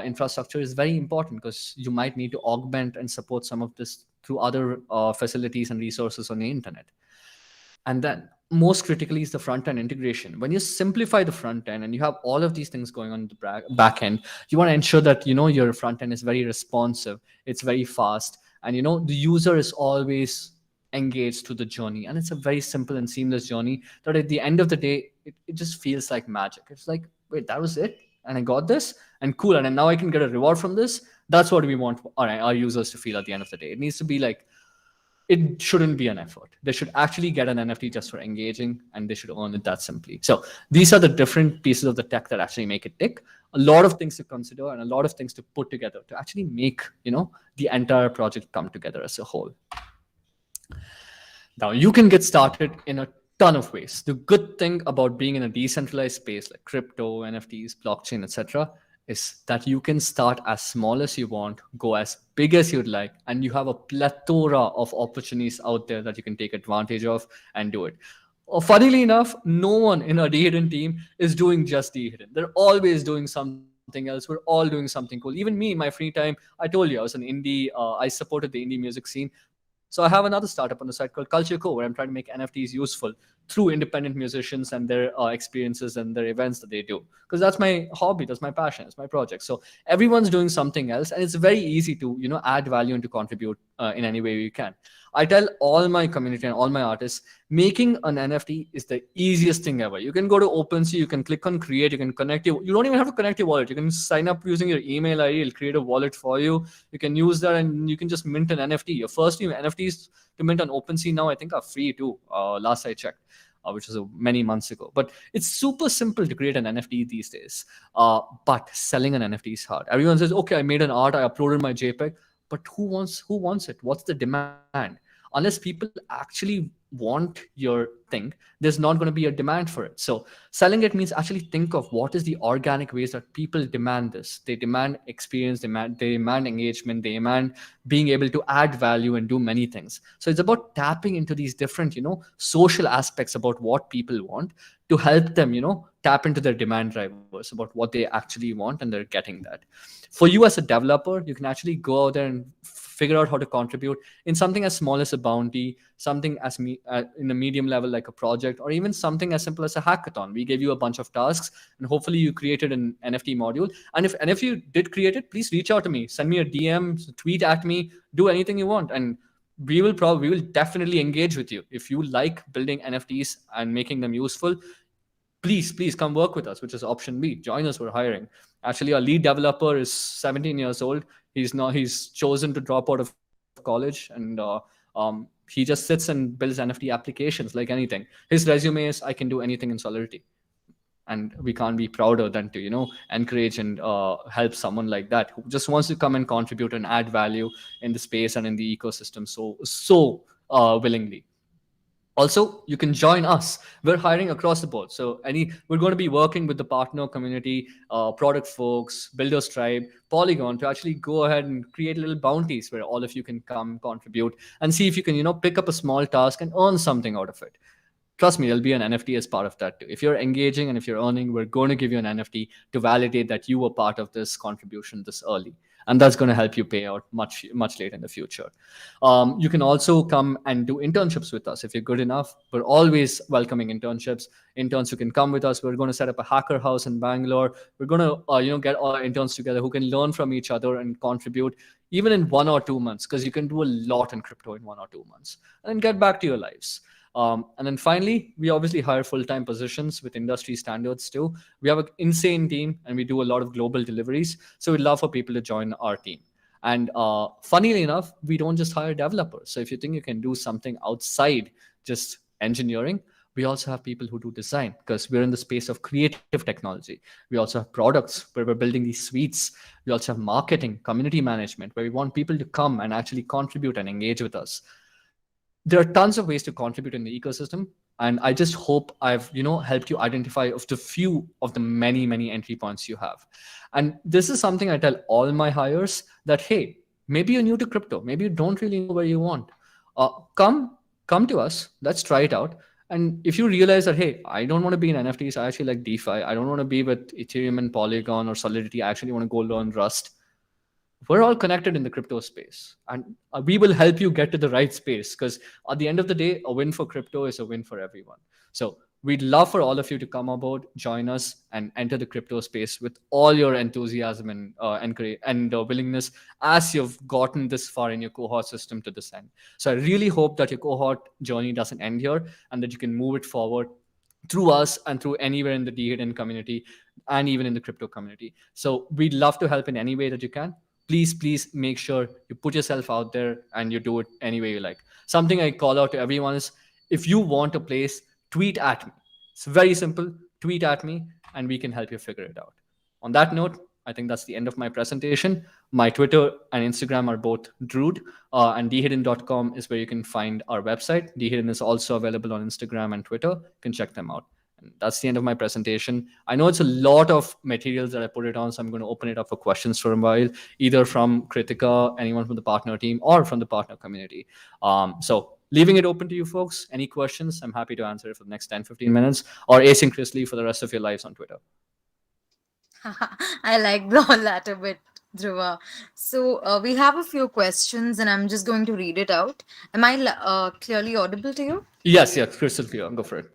infrastructure is very important because you might need to augment and support some of this through other facilities and resources on the internet. And then most critically is the front end integration. When you simplify the front end and you have all of these things going on in the back end, you want to ensure that your front end is very responsive, it's very fast, and the user is always engaged to the journey. And it's a very simple and seamless journey that at the end of the day, it just feels like magic. It's like, wait, that was it? And I got this, and cool, and now I can get a reward from this. That's what we want our users to feel at the end of the day. It needs to be like, it shouldn't be an effort. They should actually get an NFT just for engaging, and they should earn it that simply. So these are the different pieces of the tech that actually make it tick. A lot of things to consider and a lot of things to put together to actually make the entire project come together as a whole. Now you can get started in a ton of ways. The good thing about being in a decentralized space like crypto, NFTs, blockchain, etc., is that you can start as small as you want, go as big as you'd like, and you have a plethora of opportunities out there that you can take advantage of and do it. Funnily enough, no one in our Dehidden team is doing just Dehidden. They're always doing something else. We're all doing something cool. Even me, in my free time, I told you I was an indie. I supported the indie music scene. So I have another startup on the side called Culture Co, where I'm trying to make NFTs useful through independent musicians and their experiences and their events that they do. Because that's my hobby, that's my passion, it's my project. So everyone's doing something else, and it's very easy to add value and to contribute in any way you can. I tell all my community and all my artists, making an NFT is the easiest thing ever. You can go to OpenSea, you can click on create, you can connect you don't even have to connect your wallet. You can sign up using your email ID, it'll create a wallet for you. You can use that and you can just mint an NFT. Your first new NFTs to mint on OpenSea now I think are free too. Last I checked. Which was many months ago. But it's super simple to create an NFT these days. But selling an NFT is hard. Everyone says, okay, I made an art, I uploaded my JPEG, but who wants it? What's the demand? Unless people actually want your thing, there's not going to be a demand for it. So selling it means actually think of what is the organic ways that people demand this. They demand experience, they demand engagement, they demand being able to add value and do many things. So it's about tapping into these different social aspects about what people want to help them tap into their demand drivers about what they actually want, and they're getting that. For you as a developer, you can actually go out there and figure out how to contribute in something as small as a bounty, something as in a medium level like a project, or even something as simple as a hackathon. We gave you a bunch of tasks, and hopefully you created an NFT module. And if you did create it, please reach out to me, send me a DM, tweet at me, do anything you want, and we will definitely engage with you. If you like building NFTs and making them useful, please come work with us, which is option B. Join us, we're hiring. Actually, our lead developer is 17 years old. He's chosen to drop out of college, and he just sits and builds NFT applications like anything. His resume is, I can do anything in Solidity. And we can't be prouder than to encourage and help someone like that who just wants to come and contribute and add value in the space and in the ecosystem so willingly. Also, you can join us. We're hiring across the board. So we're going to be working with the Partnr community, product folks, Builders Tribe, Polygon to actually go ahead and create little bounties where all of you can come contribute and see if you can pick up a small task and earn something out of it. Trust me, there'll be an NFT as part of that too. If you're engaging and if you're earning, we're going to give you an NFT to validate that you were part of this contribution this early. and that's going to help you pay out much later in the future. You can also come and do internships with us if you're good enough. We're always welcoming internships. Interns who can come with us. We're going to set up a hacker house in Bangalore. We're going to get all our interns together who can learn from each other and contribute even in 1 or 2 months, because you can do a lot in crypto in 1 or 2 months and then get back to your lives. And then finally, we obviously hire full-time positions with industry standards too. We have an insane team and we do a lot of global deliveries. So we'd love for people to join our team. And funnily enough, we don't just hire developers. So if you think you can do something outside just engineering, we also have people who do design, because we're in the space of creative technology. We also have products where we're building these suites. We also have marketing, community management, where we want people to come and actually contribute and engage with us. There are tons of ways to contribute in the ecosystem, and I just hope I've helped you identify of the few of the many entry points you have. And this is something I tell all my hires, that hey, maybe you're new to crypto, maybe you don't really know where you want. Uh, come come to us, let's try it out. And if you realize that, hey, I don't want to be in NFTs, I actually like DeFi, I don't want to be with Ethereum and Polygon or Solidity, I actually want to go learn Rust, we're all connected in the crypto space, and we will help you get to the right space, because at the end of the day, a win for crypto is a win for everyone. So we'd love for all of you to come aboard, join us, and enter the crypto space with all your enthusiasm and willingness, as you've gotten this far in your cohort system to this end. So I really hope that your cohort journey doesn't end here, and that you can move it forward through us and through anywhere in the Dehidden community and even in the crypto community. So we'd love to help in any way that you can. Please make sure you put yourself out there and you do it any way you like. Something I call out to everyone is, if you want a place, tweet at me. It's very simple. Tweet at me and we can help you figure it out. On that note, I think that's the end of my presentation. My Twitter and Instagram are both Drood, and dehidden.com is where you can find our website. Dehidden is also available on Instagram and Twitter. You can check them out. And that's the end of my presentation. I know it's a lot of materials that I put it on, so I'm going to open it up for questions for a while, either from Kritika, anyone from the Partnr team, or from the Partnr community. So leaving it open to you folks. Any questions? I'm happy to answer it for the next 10, 15 minutes, or asynchronously for the rest of your lives on Twitter. I like the latter bit, Dhruva. So we have a few questions, and I'm just going to read it out. Am I clearly audible to you? Yes, crystal clear. Go for it.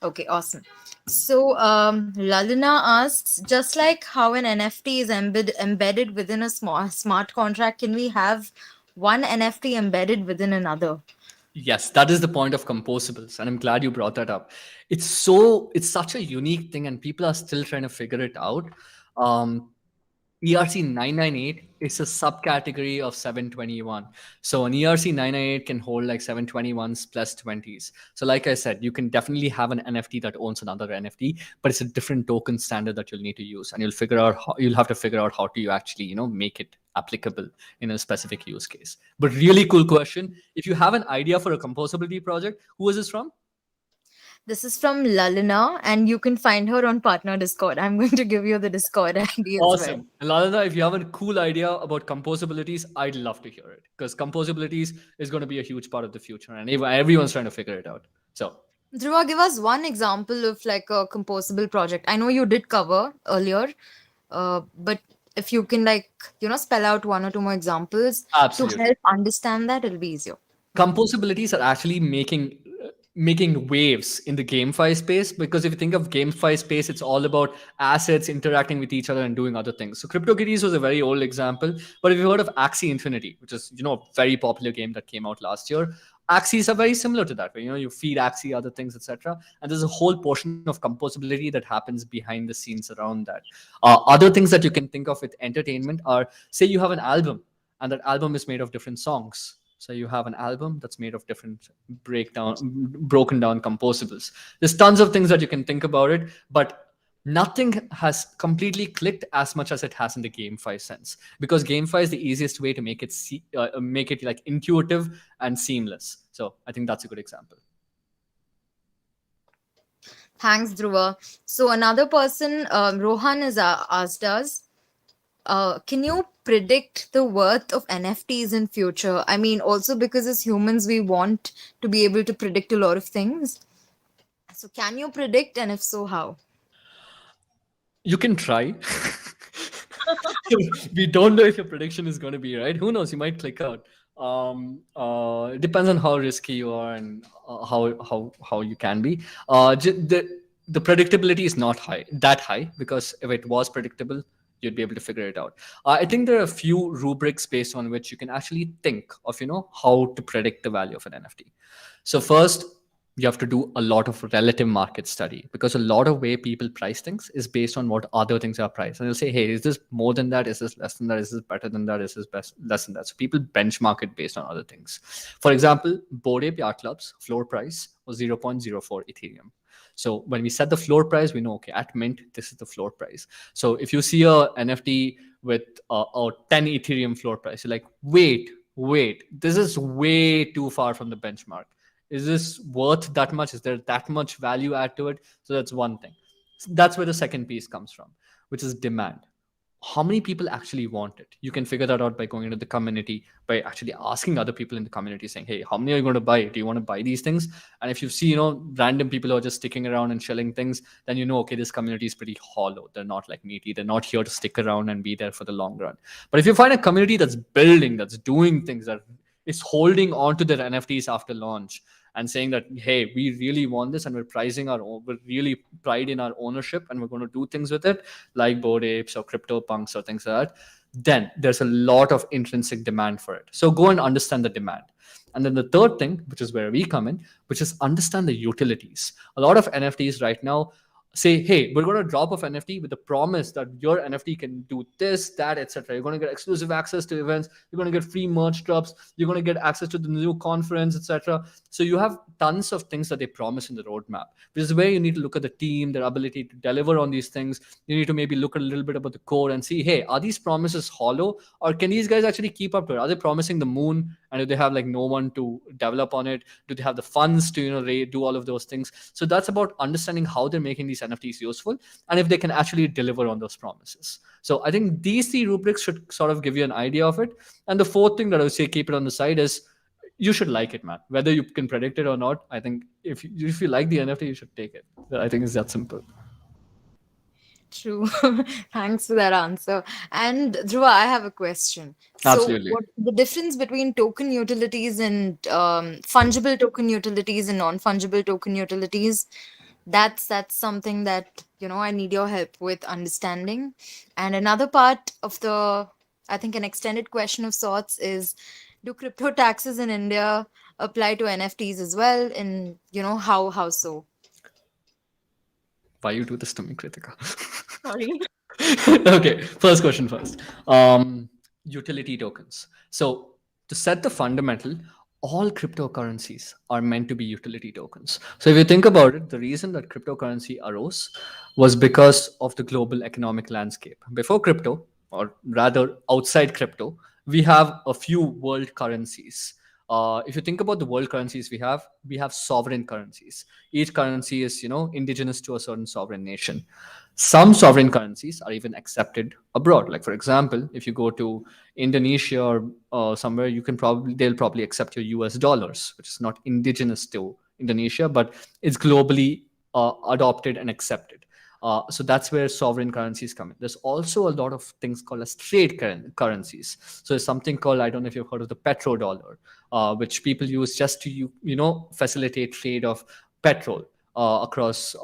Okay, awesome. So Lalina asks, just like how an NFT is embedded within a smart contract, can we have one NFT embedded within another? Yes, that is the point of composables, and I'm glad you brought that up. It's such a unique thing, and people are still trying to figure it out. Um, ERC 998 is a subcategory of 721. So an ERC 998 can hold like 721s plus 20s. So like I said, you can definitely have an NFT that owns another NFT, but it's a different token standard that you'll need to use, and you'll have to figure out how to you actually make it applicable in a specific use case. But really cool question. If you have an idea for a composability project, who is this from? This is from Lalina, and you can find her on Partner Discord. I'm going to give you the Discord ID as well. Awesome. And Lalana, if you have a cool idea about composabilities, I'd love to hear it, because composabilities is going to be a huge part of the future, and everyone's trying to figure it out. So, Dhruva, give us one example of like a composable project. I know you did cover earlier, but if you can spell out one or two more examples to absolutely. help understand that, it'll be easier. Composabilities are actually making waves in the GameFi space, because if you think of GameFi space, it's all about assets interacting with each other and doing other things. So CryptoKitties was a very old example, but if you've heard of Axie Infinity, which is a very popular game that came out last year, Axies are very similar to that, where you feed Axie other things, etc. And there's a whole portion of composability that happens behind the scenes around that. Other things that you can think of with entertainment are, say you have an album, and that album is made of different songs. So you have an album that's made of different broken down composables. There's tons of things that you can think about it, but nothing has completely clicked as much as it has in the GameFi sense, because GameFi is the easiest way to make it like intuitive and seamless. So I think that's a good example. Thanks, Dhruva. So another person, Rohan, has asked us, can you predict the worth of NFTs in future? I mean, also because as humans, we want to be able to predict a lot of things. So can you predict, and if so, how? You can try. We don't know if your prediction is going to be right. Who knows? You might click out. It depends on how risky you are and how you can be. The predictability is not high, because if it was predictable, you'd be able to figure it out. I think there are a few rubrics based on which you can actually think of, how to predict the value of an NFT. So first, you have to do a lot of relative market study, because a lot of way people price things is based on what other things are priced. And they'll say, hey, is this more than that? Is this less than that? Is this better than that? Is this less than that? So people benchmark it based on other things. For example, Bored Ape Yacht Club's floor price was 0.04 Ethereum. So when we set the floor price, we know, okay, at mint, this is the floor price. So if you see a NFT with a 10 Ethereum floor price, you're like, wait, this is way too far from the benchmark. Is this worth that much? Is there that much value add to it? So that's one thing. That's where the second piece comes from, which is demand. How many people actually want it? You can figure that out by going into the community, by actually asking other people in the community, saying, hey, how many are you going to buy? Do you want to buy these things? And if you see, random people who are just sticking around and shelling things, then you know, okay, this community is pretty hollow. They're not like meaty. They're not here to stick around and be there for the long run. But if you find a community that's building, that's doing things, that is holding on to their NFTs after launch and saying that, hey, we really want this and we're pricing our own, we're really pride in our ownership and we're going to do things with it, like Bored Apes or Crypto Punks or things like that, then there's a lot of intrinsic demand for it. So go and understand the demand. And then the third thing, which is where we come in, which is understand the utilities. A lot of NFTs right now say, hey, we're going to drop off NFT with the promise that your NFT can do this, that, etc. You're going to get exclusive access to events. You're going to get free merch drops. You're going to get access to the new conference, etc. So you have tons of things that they promise in the roadmap, which is where you need to look at the team, their ability to deliver on these things. You need to maybe look a little bit about the code and see, hey, are these promises hollow, or can these guys actually keep up to it? Are they promising the moon, and do they have like no one to develop on it? Do they have the funds to do all of those things? So that's about understanding how they're making these NFTs useful, and if they can actually deliver on those promises. So I think these three rubrics should sort of give you an idea of it. And the fourth thing that I would say, keep it on the side, is you should like it, man. Whether you can predict it or not, I think if you like the NFT, you should take it. I think it's that simple. True. Thanks for that answer. And Dhruva, I have a question. So, Absolutely. what the difference between token utilities and fungible token utilities and non-fungible token utilities? That's something that I need your help with understanding. And another part of I think an extended question of sorts is, do crypto taxes in India apply to NFTs as well? And how so? Why you do this to me, Kritika? Sorry. Okay, first question first. Utility tokens. So to set the fundamental, all cryptocurrencies are meant to be utility tokens. So if you think about it, the reason that cryptocurrency arose was because of the global economic landscape. Before crypto, or rather outside crypto, we have a few world currencies. If you think about the world currencies we have sovereign currencies. Each currency is, indigenous to a certain sovereign nation. Some sovereign currencies are even accepted abroad. Like for example, if you go to Indonesia or somewhere, they'll probably accept your US dollars, which is not indigenous to Indonesia, but it's globally adopted and accepted. So that's where sovereign currencies come in. There's also a lot of things called as trade currencies. So there's something called, I don't know if you've heard of the petrodollar, which people use just to facilitate trade of petrol across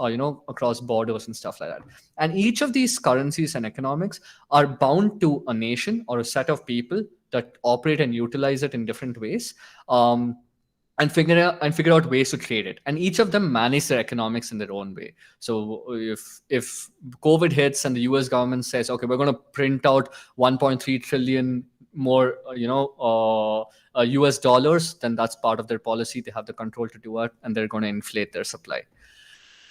borders and stuff like that. And each of these currencies and economics are bound to a nation or a set of people that operate and utilize it in different ways. And figure out ways to trade it, and each of them manage their economics in their own way. So if COVID hits and the US government says, okay, we're going to print out 1.3 trillion more US dollars, then that's part of their policy. They have the control to do it, and they're going to inflate their supply.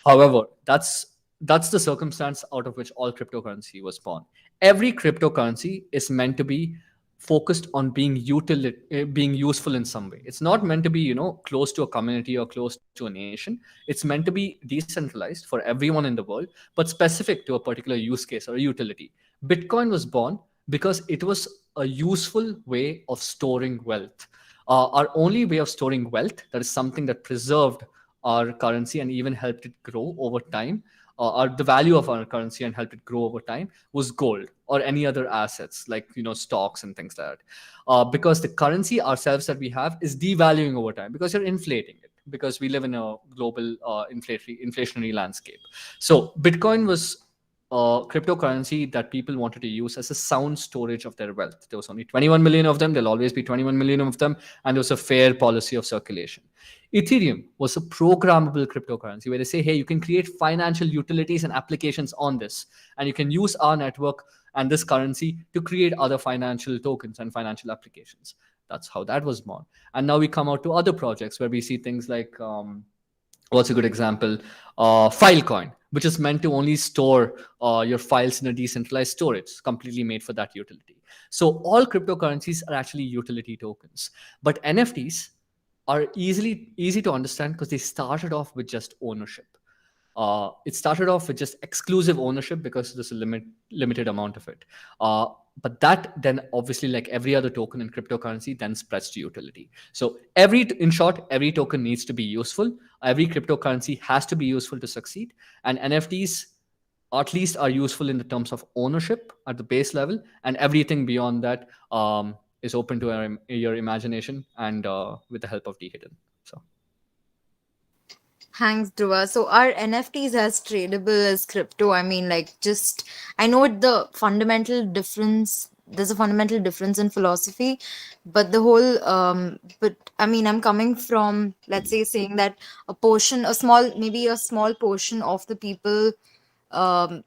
However, that's the circumstance out of which all cryptocurrency was born. Every cryptocurrency is meant to be focused on being useful in some way. It's not meant to be, close to a community or close to a nation. It's meant to be decentralized for everyone in the world, but specific to a particular use case or a utility. Bitcoin was born because it was a useful way of storing wealth. Our only way of storing wealth, that is something that preserved our currency and even helped it grow over time, or the value of our currency and help it grow over time was gold or any other assets like stocks and things like that. Because the currency ourselves that we have is devaluing over time because you're inflating it, because we live in a global inflationary landscape. So Bitcoin was a cryptocurrency that people wanted to use as a sound storage of their wealth. There was only 21 million of them. There'll always be 21 million of them, and there was a fair policy of circulation. Ethereum was a programmable cryptocurrency where they say, hey, you can create financial utilities and applications on this, and you can use our network and this currency to create other financial tokens and financial applications. That's how that was born. And now we come out to other projects where we see things like what's a good example? Filecoin, which is meant to only store your files in a decentralized storage, completely made for that utility. So all cryptocurrencies are actually utility tokens, but NFTs are easy to understand because they started off with just ownership. It started off with just exclusive ownership because there's a limited amount of it. But that then obviously, like every other token in cryptocurrency, then spreads to utility. So in short, every token needs to be useful. Every cryptocurrency has to be useful to succeed. And NFTs at least are useful in the terms of ownership at the base level, and everything beyond that is open to your imagination and with the help of Dehidden. So Thanks, Dhruva. So are NFTs as tradable as crypto? I mean, like, just I know the fundamental difference. There's a fundamental difference in philosophy, but the whole, but I mean, I'm coming from, let's say, saying that maybe a small portion of the people um,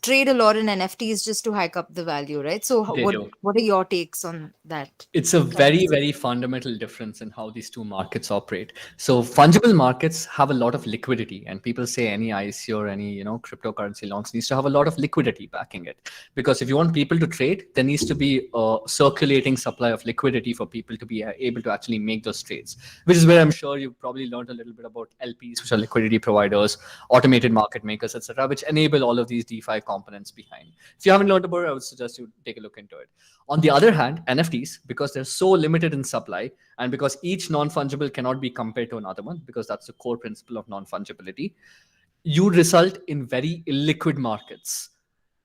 trade a lot in NFTs just to hike up the value, right? So, they do. what are your takes on that? It's a very, very fundamental difference in how these two markets operate. So fungible markets have a lot of liquidity, and people say any IC or any cryptocurrency launch needs to have a lot of liquidity backing it. Because if you want people to trade, there needs to be a circulating supply of liquidity for people to be able to actually make those trades. Which is where I'm sure you've probably learned a little bit about LPs, which are liquidity providers, automated market makers, etc., which enable all of these DeFi components behind. If you haven't learned about it, I would suggest you take a look into it. On the other hand, NFTs, because they're so limited in supply, and because each non-fungible cannot be compared to another one, because that's the core principle of non-fungibility, you result in very illiquid markets.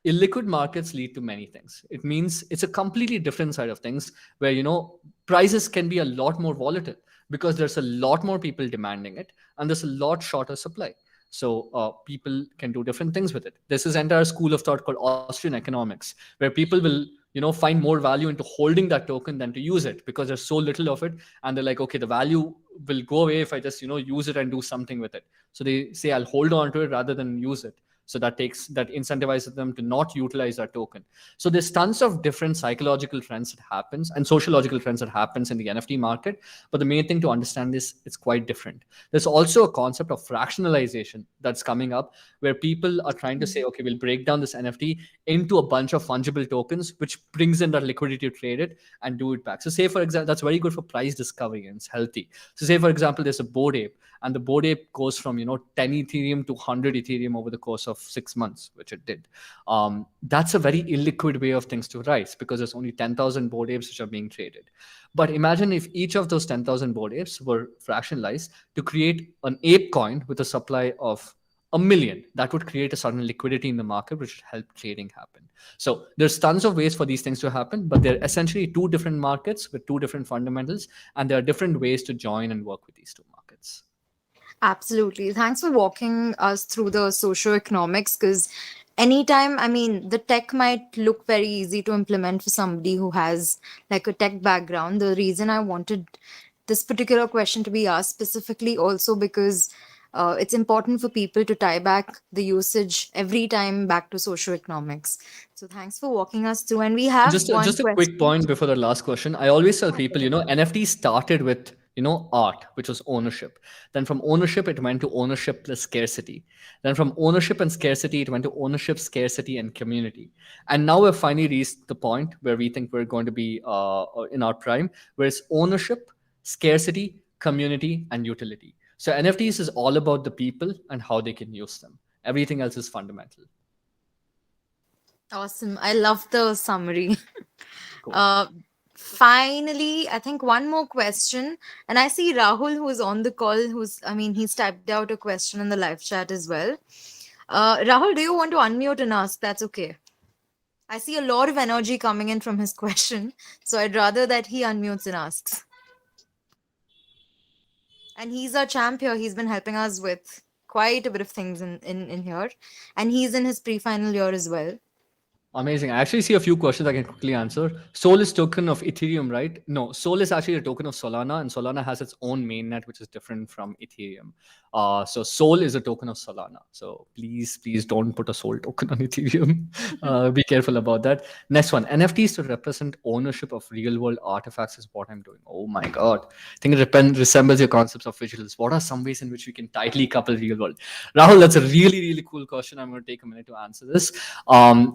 Illiquid markets lead to many things. It means it's a completely different side of things where prices can be a lot more volatile because there's a lot more people demanding it and there's a lot shorter supply. So people can do different things with it. There's this entire school of thought called Austrian economics, where people will find more value into holding that token than to use it because there's so little of it, and they're like, okay, the value will go away if I just use it and do something with it. So they say I'll hold on to it rather than use it. So that incentivizes them to not utilize that token. So there's tons of different psychological trends that happens and sociological trends that happens in the NFT market. But the main thing to understand is it's quite different. There's also a concept of fractionalization that's coming up where people are trying to say, okay, we'll break down this NFT into a bunch of fungible tokens, which brings in that liquidity to trade it and do it back. So say, for example, that's very good for price discovery and it's healthy. So say, for example, there's a Bored Ape, and the Bored Ape goes from 10 Ethereum to 100 Ethereum over the course of 6 months, which it did. That's a very illiquid way of things to rise because there's only 10,000 Bored Apes which are being traded. But imagine if each of those 10,000 Bored Apes were fractionalized to create an ape coin with a supply of a million. That would create a certain liquidity in the market, which would help trading happen. So there's tons of ways for these things to happen, but they're essentially two different markets with two different fundamentals, and there are different ways to join and work with these two markets. Absolutely. Thanks for walking us through the socioeconomics because anytime, I mean, the tech might look very easy to implement for somebody who has like a tech background. The reason I wanted this particular question to be asked specifically also because it's important for people to tie back the usage every time back to socioeconomics. So thanks for walking us through. And we have one Just a quick question. point before the last question. I always tell Oh, people, NFT started with art, which was ownership. Then from ownership, it went to ownership plus scarcity. Then from ownership and scarcity, it went to ownership, scarcity, and community. And now we've finally reached the point where we think we're going to be in our prime, where it's ownership, scarcity, community, and utility. So NFTs is all about the people and how they can use them. Everything else is fundamental. awesome. I love the summary. Cool. Uh, Finally, I think one more question, and I see Rahul who's on the call. I mean, he's typed out a question in the live chat as well. Rahul, do you want to unmute and ask? That's okay. I see a lot of energy coming in from his question, so I'd rather that he unmutes and asks. And he's our champ here. He's been helping us with quite a bit of things in here. And he's in his pre-final year as well. Amazing. I actually see a few questions I can quickly answer. Sol is token of Ethereum, right? No, Sol is actually a token of Solana, and Solana has its own mainnet, which is different from Ethereum. So Sol is a token of Solana. So please don't put a Sol token on Ethereum. Be careful about that. Next one, NFTs to represent ownership of real world artifacts is what I'm doing. Oh my god, I think it resembles your concepts of vigilance. What are some ways in which we can tightly couple real world? Rahul, that's a really cool question. I'm going to take a minute to answer this.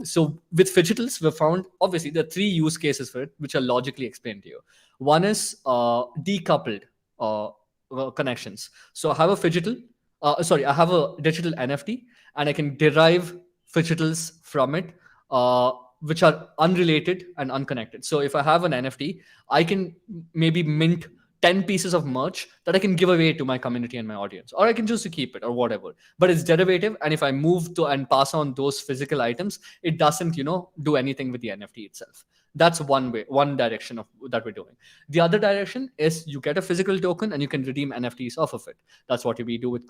So with fidgetals, we found obviously there are three use cases for it, which are logically explained to you. One is decoupled connections. So I have a fidgetal, I have a digital NFT, and I can derive fidgetals from it, which are unrelated and unconnected. So if I have an NFT, I can maybe mint 10 pieces of merch that I can give away to my community and my audience, or I can choose to keep it or whatever. But it's derivative. And if I move to and pass on those physical items, it doesn't, do anything with the NFT itself. That's one way, one direction of that we're doing. The other direction is you get a physical token and you can redeem NFTs off of it. That's what we do with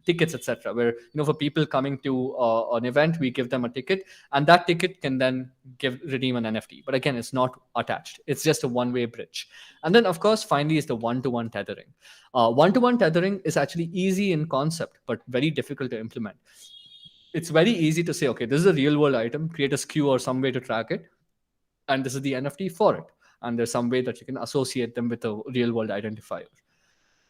tickets, etc. Where for people coming to an event, we give them a ticket, and that ticket can then redeem an NFT. But again, it's not attached. It's just a one-way bridge. And then, of course, finally is the one-to-one tethering. One-to-one tethering is actually easy in concept, but very difficult to implement. It's very easy to say, okay, this is a real-world item, create a SKU or some way to track it, and this is the NFT for it. And there's some way that you can associate them with a real-world identifier.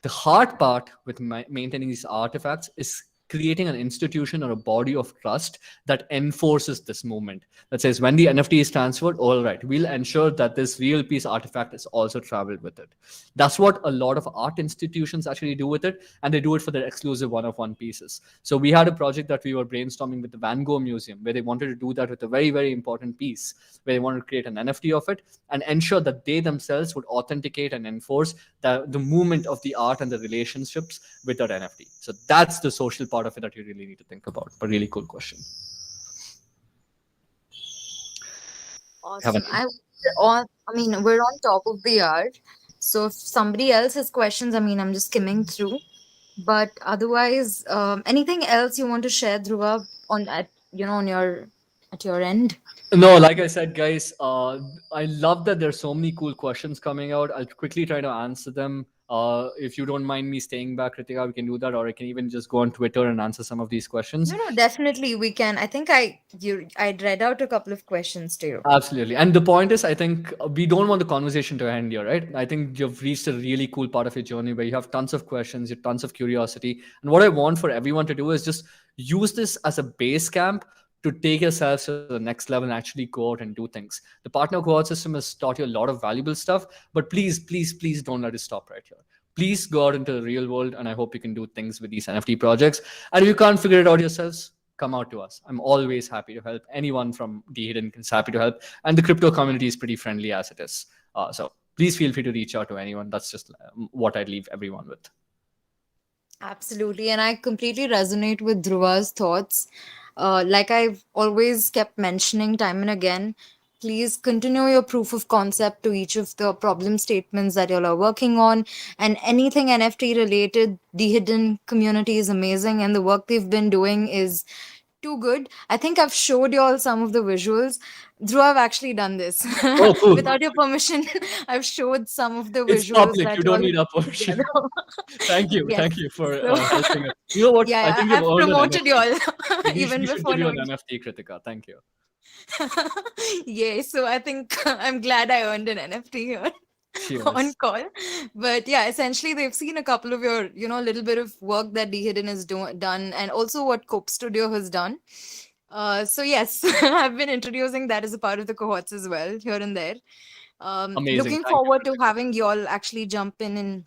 The hard part with maintaining these artifacts is creating an institution or a body of trust that enforces this movement, that says when the NFT is transferred, all right, we'll ensure that this real piece artifact is also traveled with it. That's what a lot of art institutions actually do with it, and they do it for their exclusive one-of-one pieces. So we had a project that we were brainstorming with the Van Gogh Museum, where they wanted to do that with a very important piece, where they wanted to create an NFT of it and ensure that they themselves would authenticate and enforce the movement of the art and the relationships with that NFT. So that's the social part of it that you really need to think about. But really cool question. Awesome. We're on top of the hour. So if somebody else has questions, I'm just skimming through. But otherwise, anything else you want to share, Dhruva, on your at your end? No, like I said, guys, I love that there's so many cool questions coming out. I'll quickly try to answer them. If you don't mind me staying back, Kritika, we can do that, or I can even just go on Twitter and answer some of these questions. No, definitely we can. I think I'd read out a couple of questions to you. Absolutely. And the point is, I think we don't want the conversation to end here, right? I think you've reached a really cool part of your journey where you have tons of questions, you have tons of curiosity. And what I want for everyone to do is just use this as a base camp to take yourselves to the next level and actually go out and do things. The partner cohort system has taught you a lot of valuable stuff, but please don't let it stop right here. Please go out into the real world, and I hope you can do things with these NFT projects. And if you can't figure it out yourselves, come out to us. I'm always happy to help. Anyone from Dehidden is happy to help. And the crypto community is pretty friendly as it is. So please feel free to reach out to anyone. That's just what I'd leave everyone with. Absolutely. And I completely resonate with Dhruva's thoughts. Like I've always kept mentioning time and again, please continue your proof of concept to each of the problem statements that you all are working on. And anything NFT related, the hidden community is amazing. And the work they've been doing is too good. I think I've showed you all some of the visuals. Dhruv, I've actually done this. Oh, cool. Without your permission, I've showed some of the It's visuals public. that You you all don't need our have put permission. together. Thank you. Yes. Thank you for So, helping us. You know what? I yeah, think you've I've earned an promoted you NFT. all even We should before give you an knowing. NFT, Kritika. Thank you. Yeah, so I think I'm glad I earned an NFT here on Cheers. call. But yeah, essentially they've seen a couple of your, little bit of work that Dehidden has done, and also what Cope Studio has done. So yes, I've been introducing that as a part of the cohorts as well, here and there. Amazing. Looking Thank you, forward to Kritika. having y'all actually jump in and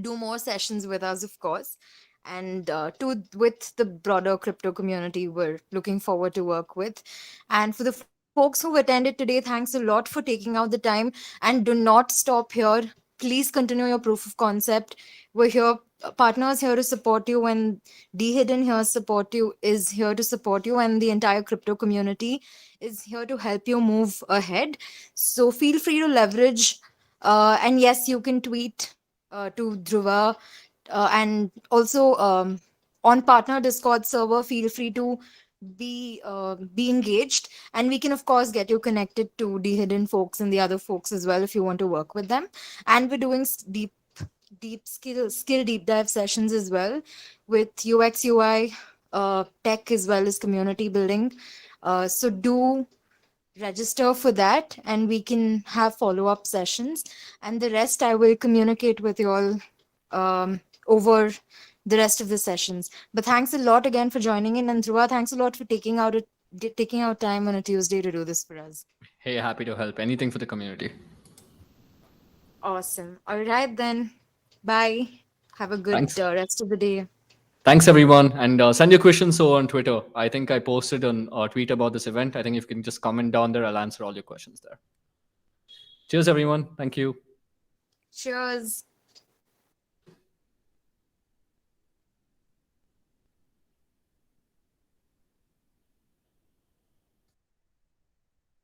do more sessions with us, of course. And to with the broader crypto community, we're looking forward to work with. And for the folks who've attended today, thanks a lot for taking out the time. And do not stop here. please continue your proof of concept. We're here, partners here to support you, and Dehidden here support you is here to support you, and the entire crypto community is here to help you move ahead. So feel free to leverage, and yes, you can tweet to Dhruva, and also on Partner Discord server. Feel free to be engaged, and we can of course get you connected to the hidden folks and the other folks as well if you want to work with them. And we're doing deep skill deep dive sessions as well with UX UI, tech, as well as community building. So do register for that, and we can have follow-up sessions, and the rest I will communicate with you all over the rest of the sessions. But thanks a lot again for joining in, and Dhruva, thanks a lot for taking out time on a Tuesday to do this for us. Hey, happy to help. Anything for the community. Awesome. All right then. Bye. Have a good Thanks. rest of the day. Thanks, everyone. And send your questions over on Twitter. I think I posted a tweet about this event. I think if you can just comment down there, I'll answer all your questions there. Cheers, everyone. Thank you. Cheers.